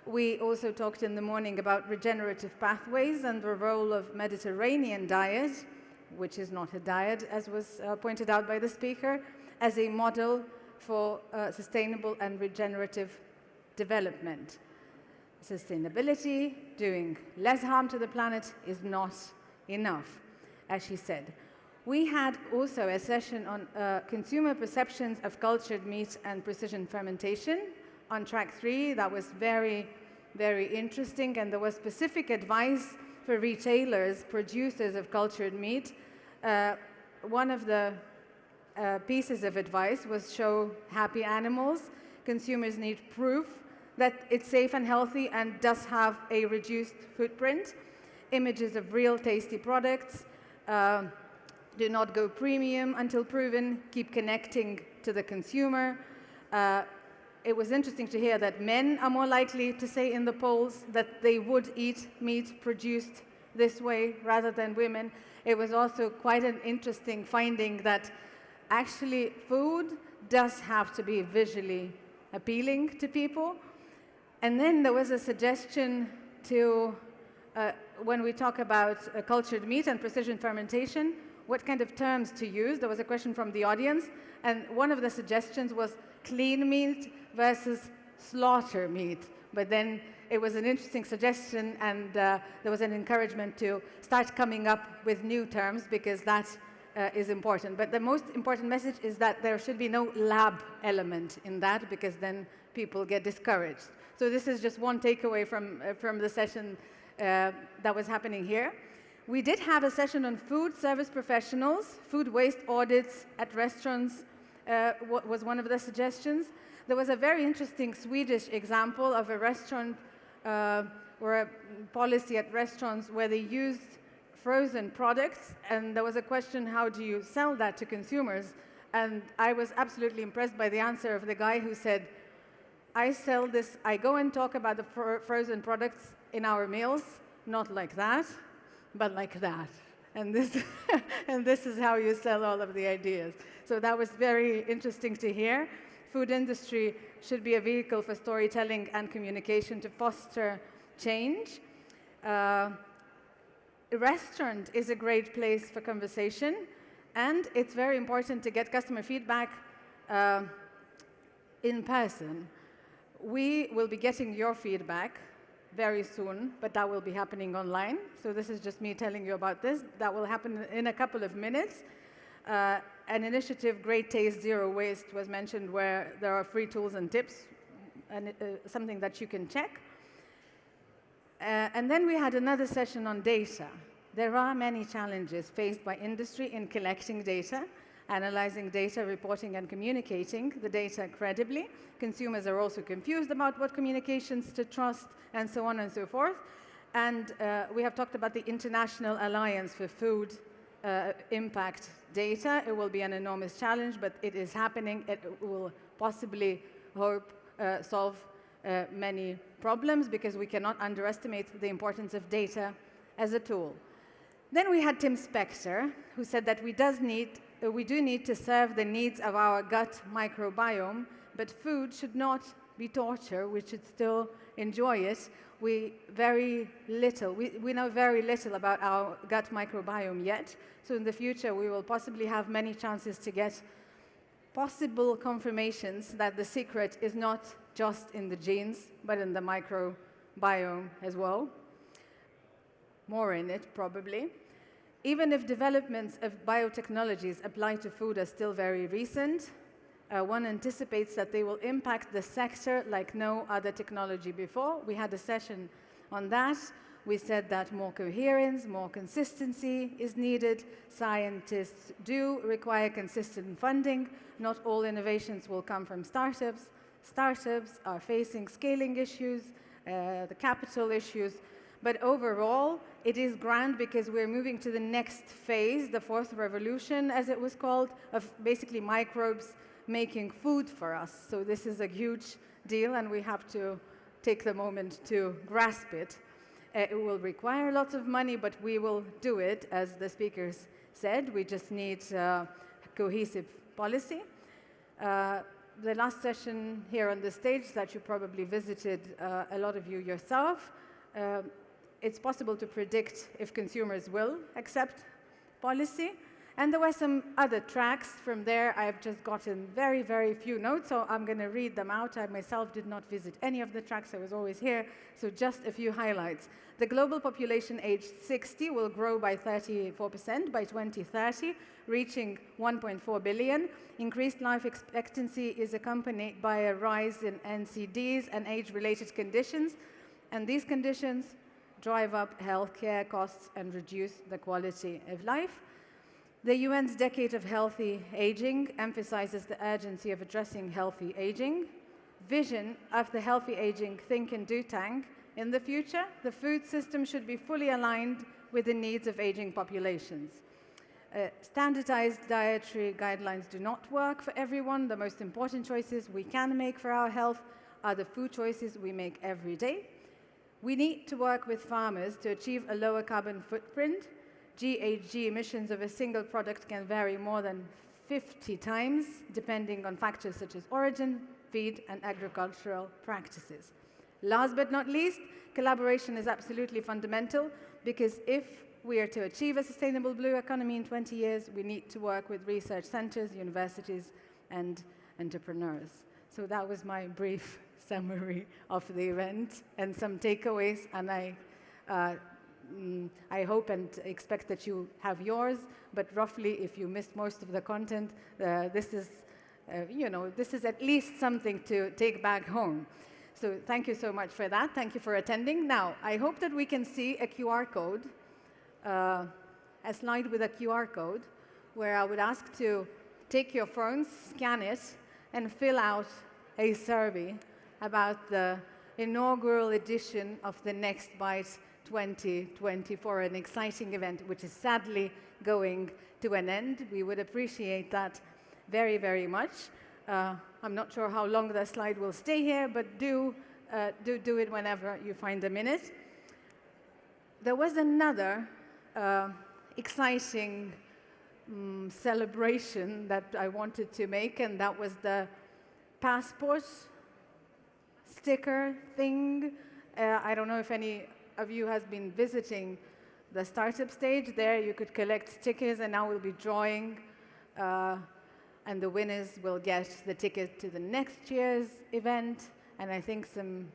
We also talked in the morning about regenerative pathways and the role of Mediterranean diet, which is not a diet, as was pointed out by the speaker, as a model for sustainable and regenerative development. Sustainability, doing less harm to the planet, is not enough, as she said. We had also a session on consumer perceptions of cultured meat and precision fermentation on track 3. That was very, very interesting, and there was specific advice for retailers, producers of cultured meat. One of the pieces of advice was show happy animals. Consumers need proof that it's safe and healthy and does have a reduced footprint. Images of real tasty products. Do not go premium until proven. Keep connecting to the consumer. It was interesting to hear that men are more likely to say in the polls that they would eat meat produced this way rather than women. It was also quite an interesting finding that actually food does have to be visually appealing to people. And then there was a suggestion to, when we talk about cultured meat and precision fermentation, what kind of terms to use. There was a question from the audience, and one of the suggestions was clean meat versus slaughter meat. But then it was an interesting suggestion, and there was an encouragement to start coming up with new terms, because that is important. But the most important message is that there should be no lab element in that, because then people get discouraged. So this is just one takeaway from the session that was happening here. We did have a session on food service professionals. Food waste audits at restaurants was one of the suggestions. There was a very interesting Swedish example of a restaurant or a policy at restaurants where they used frozen products, and there was a question, how do you sell that to consumers? And I was absolutely impressed by the answer of the guy who said, I sell this, I go and talk about the frozen products in our meals, not like that, but like that. And this, and this is how you sell all of the ideas. So that was very interesting to hear. Food industry should be a vehicle for storytelling and communication to foster change. A restaurant is a great place for conversation, and it's very important to get customer feedback in person. We will be getting your feedback very soon, but that will be happening online. So this is just me telling you about this. That will happen in a couple of minutes. An initiative, Great Taste, Zero Waste, was mentioned, where there are free tools and tips, and something that you can check. And then we had another session on data. There are many challenges faced by industry in collecting data, analyzing data, reporting and communicating the data credibly. Consumers are also confused about what communications to trust, and so on and so forth. And we have talked about the International Alliance for Food Impact Data. It will be an enormous challenge, but it is happening. It will possibly solve many problems because we cannot underestimate the importance of data as a tool. Then we had Tim Spector, who said that we do need to serve the needs of our gut microbiome, but food should not be torture. We should still enjoy it. We know very little about our gut microbiome yet, so in the future we will possibly have many chances to get possible confirmations that the secret is not just in the genes, but in the microbiome as well. More in it, probably. Even if developments of biotechnologies applied to food are still very recent, one anticipates that they will impact the sector like no other technology before. We had a session on that. We said that more coherence, more consistency is needed. Scientists do require consistent funding. Not all innovations will come from startups. Startups are facing scaling issues, the capital issues. But overall, it is grand because we're moving to the next phase, the fourth revolution, as it was called, of basically microbes making food for us. So this is a huge deal, and we have to take the moment to grasp it. It will require lots of money, but we will do it, as the speakers said. We just need cohesive policy. The last session here on the stage that you probably visited, a lot of you yourself, it's possible to predict if consumers will accept policy. And there were some other tracks from there. I've just gotten very, very few notes, so I'm going to read them out. I myself did not visit any of the tracks. I was always here, so just a few highlights. The global population aged 60 will grow by 34% by 2030, reaching 1.4 billion. Increased life expectancy is accompanied by a rise in NCDs and age-related conditions, and these conditions drive up healthcare costs and reduce the quality of life. The UN's Decade of Healthy Aging emphasizes the urgency of addressing healthy aging. Vision of the Healthy Aging Think and Do tank. In the future, the food system should be fully aligned with the needs of aging populations. Standardized dietary guidelines do not work for everyone. The most important choices we can make for our health are the food choices we make every day. We need to work with farmers to achieve a lower carbon footprint. GHG emissions of a single product can vary more than 50 times, depending on factors such as origin, feed, and agricultural practices. Last but not least, collaboration is absolutely fundamental, because if we are to achieve a sustainable blue economy in 20 years, we need to work with research centers, universities, and entrepreneurs. So that was my brief summary of the event and some takeaways, and I hope and expect that you have yours, but roughly, if you missed most of the content, this is at least something to take back home. So thank you so much for that. Thank you for attending. Now, I hope that we can see a QR code, a slide with a QR code, where I would ask to take your phones, scan it, and fill out a survey about the inaugural edition of the Next Bite 2024, an exciting event which is sadly going to an end. We would appreciate that very, very much. I'm not sure how long the slide will stay here, but do it whenever you find a minute. There was another exciting celebration that I wanted to make, and that was the passport sticker thing. I don't know if any of you has been visiting the startup stage. There you could collect stickers, and now we'll be drawing, and the winners will get the ticket to the next year's event, and I think some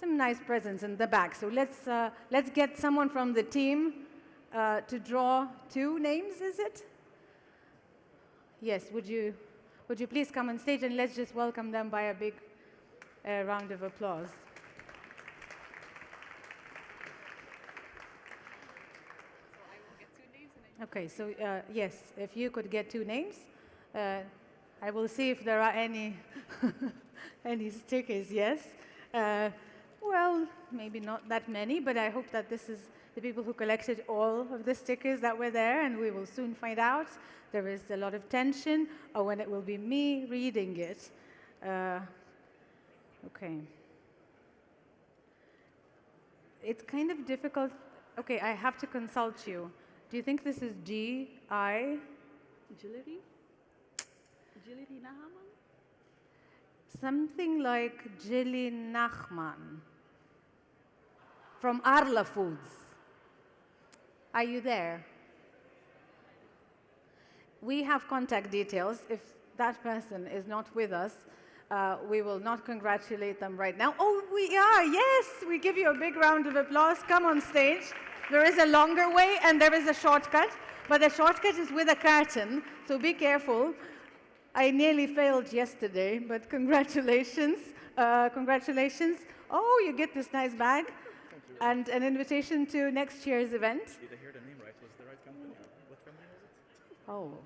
nice presents in the back. So let's get someone from the team to draw 2 names, is it? Yes, would you please come on stage, and let's just welcome them by a big round of applause. Okay, so yes, if you could get 2 names, I will see if there are any any stickers. Yes, well, maybe not that many, but I hope that this is the people who collected all of the stickers that were there, and we will soon find out. There is a lot of tension, or when it will be me reading it. Okay, It's kind of difficult. Okay, I have to consult you. Do you think this is G-I? Jewelry? Jewelry Nahaman? Something like Jilly Nachman from Arla Foods. Are you there? We have contact details. If that person is not with us, we will not congratulate them right now. Oh, we are, yes! We give you a big round of applause. Come on stage. There is a longer way and there is a shortcut, but the shortcut is with a curtain, so be careful. I nearly failed yesterday, but congratulations. Congratulations. Oh, you get this nice bag and an invitation to next year's event. Did I hear the name right? Was the right company? What company was it? Oh,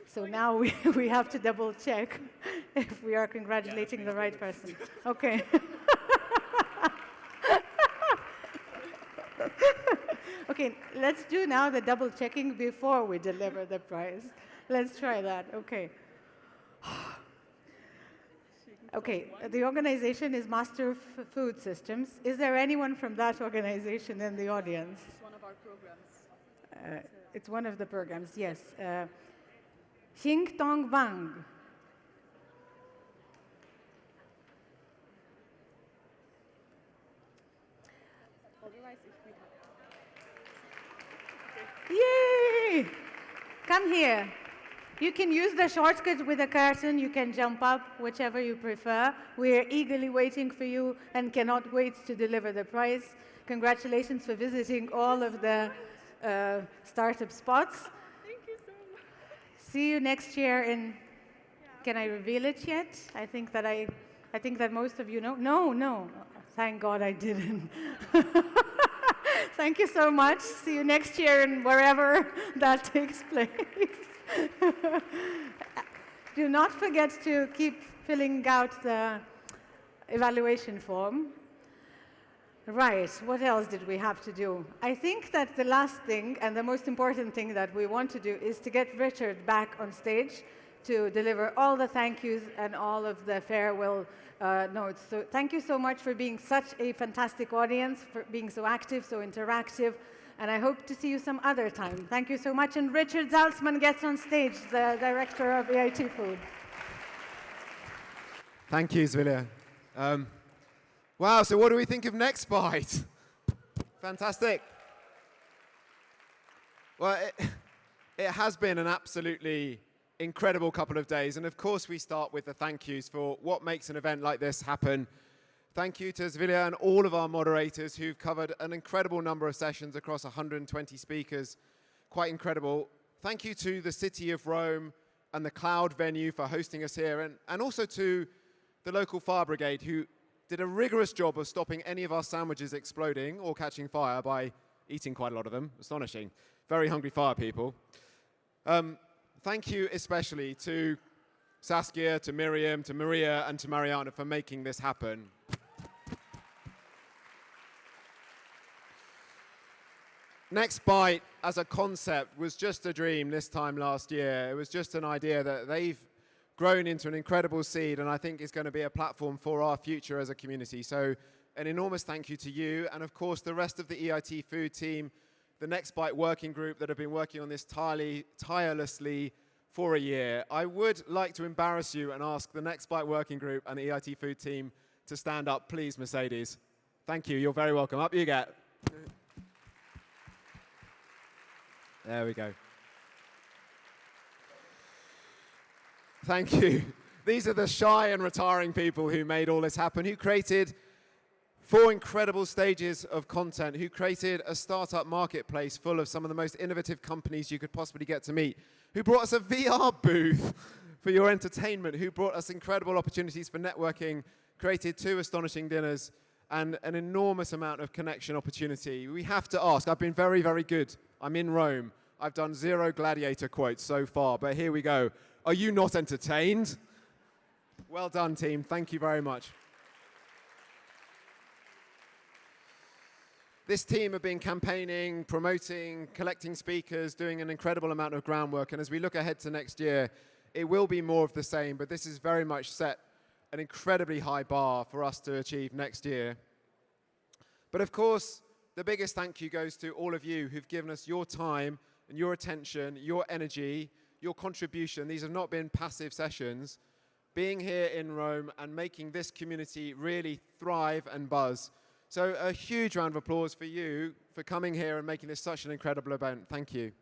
so now we have to double check if we are congratulating the right person. Okay. Okay, let's do now the double checking before we deliver the prize. Let's try that. Okay. Okay, the organization is Master of Food Systems. Is there anyone from that organization in the audience? It's one of our programs. It's one of the programs, yes. Xing Tong Wang. Otherwise, if we have... Yay! Come here. You can use the shortcut with a curtain. You can jump up, whichever you prefer. We are eagerly waiting for you and cannot wait to deliver the prize. Congratulations for visiting all of the startup spots. Thank you so much. See you next year in... Can I reveal it yet? I think that most of you know. No. Thank God I didn't. Thank you so much. See you next year in wherever that takes place. Do not forget to keep filling out the evaluation form. Right, what else did we have to do? I think that the last thing and the most important thing that we want to do is to get Richard back on stage to deliver all the thank yous and all of the farewell notes. So thank you so much for being such a fantastic audience, for being so active, so interactive, and I hope to see you some other time. Thank you so much. And Richard Zaltzman gets on stage, the director of EIT Food. Thank you, Zwilia. Wow, so what do we think of Next Bite? Fantastic. Well, it has been an absolutely incredible couple of days. And of course, we start with the thank yous for what makes an event like this happen. Thank you to Zwilia and all of our moderators who've covered an incredible number of sessions across 120 speakers. Quite incredible. Thank you to the City of Rome and the Cloud venue for hosting us here, and also to the local fire brigade who did a rigorous job of stopping any of our sandwiches exploding or catching fire by eating quite a lot of them. Astonishing. Very hungry fire people. Thank you especially to Saskia, to Miriam, to Maria, and to Mariana for making this happen. Next Bite as a concept was just a dream this time last year. It was just an idea that they've grown into an incredible seed, and I think is going to be a platform for our future as a community. So an enormous thank you to you, and of course the rest of the EIT Food team, the Next Bite working group that have been working on this tirelessly for a year. I would like to embarrass you and ask the Next Bite working group and the EIT Food team to stand up, please, Mercedes. Thank you, you're very welcome. Up you get. There we go. Thank you. These are the shy and retiring people who made all this happen, who created 4 incredible stages of content, who created a startup marketplace full of some of the most innovative companies you could possibly get to meet, who brought us a VR booth for your entertainment, who brought us incredible opportunities for networking, created 2 astonishing dinners, and an enormous amount of connection opportunity. We have to ask, I've been very, very good. I'm in Rome. I've done 0 gladiator quotes so far, but here we go. Are you not entertained? Well done, team. Thank you very much. This team have been campaigning, promoting, collecting speakers, doing an incredible amount of groundwork, and as we look ahead to next year, it will be more of the same, but this is very much set an incredibly high bar for us to achieve next year. But of course, the biggest thank you goes to all of you who've given us your time and your attention, your energy, your contribution. These have not been passive sessions. Being here in Rome and making this community really thrive and buzz. So a huge round of applause for you for coming here and making this such an incredible event. Thank you.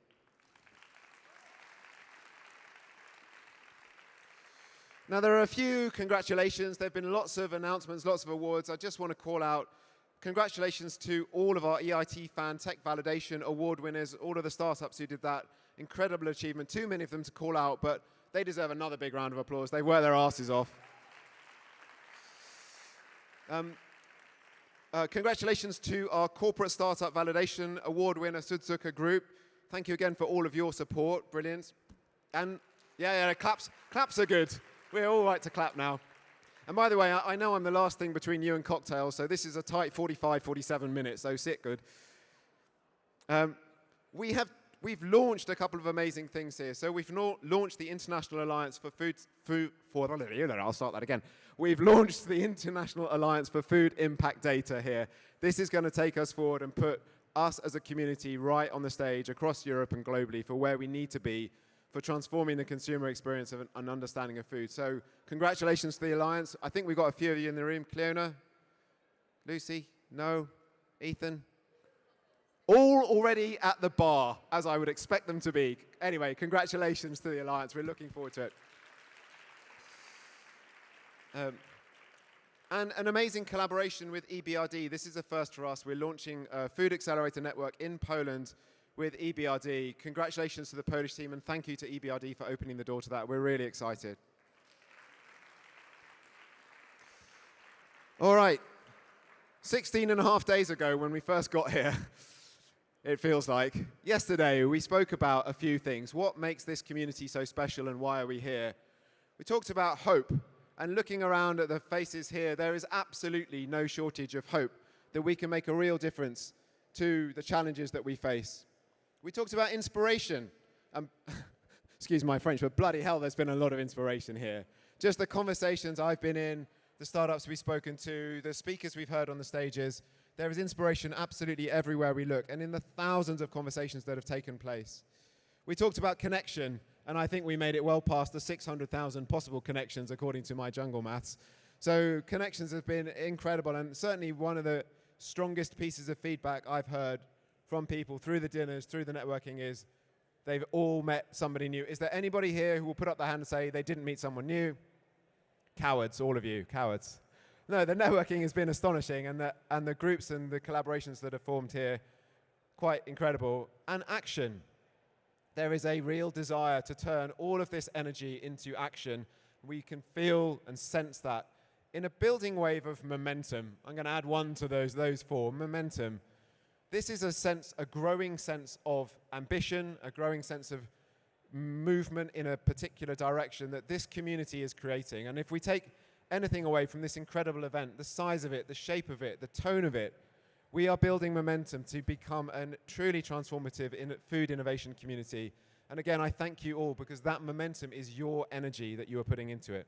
Now, there are a few congratulations. There have been lots of announcements, lots of awards. I just want to call out congratulations to all of our EIT Fan Tech Validation Award winners, all of the startups who did that. Incredible achievement. Too many of them to call out, but they deserve another big round of applause. They wear their asses off. Congratulations to our Corporate Startup Validation Award winner, Sudzuka Group. Thank you again for all of your support. Brilliant. And yeah, claps are good. We're all right to clap now. And by the way, I know I'm the last thing between you and cocktails, so this is a tight 45, 47 minutes, so sit good. We've launched a couple of amazing things here. So we've launched the International Alliance for I'll start that again. We've launched the International Alliance for Food Impact Data here. This is going to take us forward and put us as a community right on the stage across Europe and globally for where we need to be for transforming the consumer experience of an understanding of food. So congratulations to the Alliance. I think we've got a few of you in the room. Cleona? Lucy? No? Ethan? All already at the bar, as I would expect them to be. Anyway, congratulations to the Alliance. We're looking forward to it. And an amazing collaboration with EBRD. This is a first for us. We're launching a Food Accelerator Network in Poland with EBRD. Congratulations to the Polish team, and thank you to EBRD for opening the door to that. We're really excited. All right. 16 and a half days ago when we first got here, it feels like, yesterday we spoke about a few things. What makes this community so special and why are we here? We talked about hope, and looking around at the faces here, there is absolutely no shortage of hope that we can make a real difference to the challenges that we face. We talked about inspiration. Excuse my French, but bloody hell, there's been a lot of inspiration here. Just the conversations I've been in, the startups we've spoken to, the speakers we've heard on the stages, there is inspiration absolutely everywhere we look, and in the thousands of conversations that have taken place. We talked about connection, and I think we made it well past the 600,000 possible connections according to my jungle maths. So connections have been incredible, and certainly one of the strongest pieces of feedback I've heard from people through the dinners, through the networking is they've all met somebody new. Is there anybody here who will put up their hand and say they didn't meet someone new? Cowards, all of you, cowards. No, the networking has been astonishing, and the groups and the collaborations that have formed here, quite incredible. And action. There is a real desire to turn all of this energy into action. We can feel and sense that in a building wave of momentum. I'm going to add one to those four, momentum. This is a growing sense of ambition, a growing sense of movement in a particular direction that this community is creating. And if we take anything away from this incredible event, the size of it, the shape of it, the tone of it, we are building momentum to become a truly transformative food innovation community. And again, I thank you all because that momentum is your energy that you are putting into it.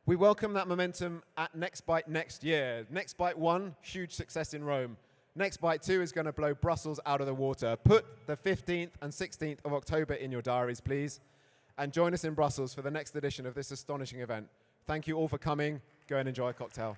We welcome that momentum at Next Bite next year. Next Bite 1, huge success in Rome. Next Bite 2 is going to blow Brussels out of the water. Put the 15th and 16th of October in your diaries, please, and join us in Brussels for the next edition of this astonishing event. Thank you all for coming. Go and enjoy a cocktail.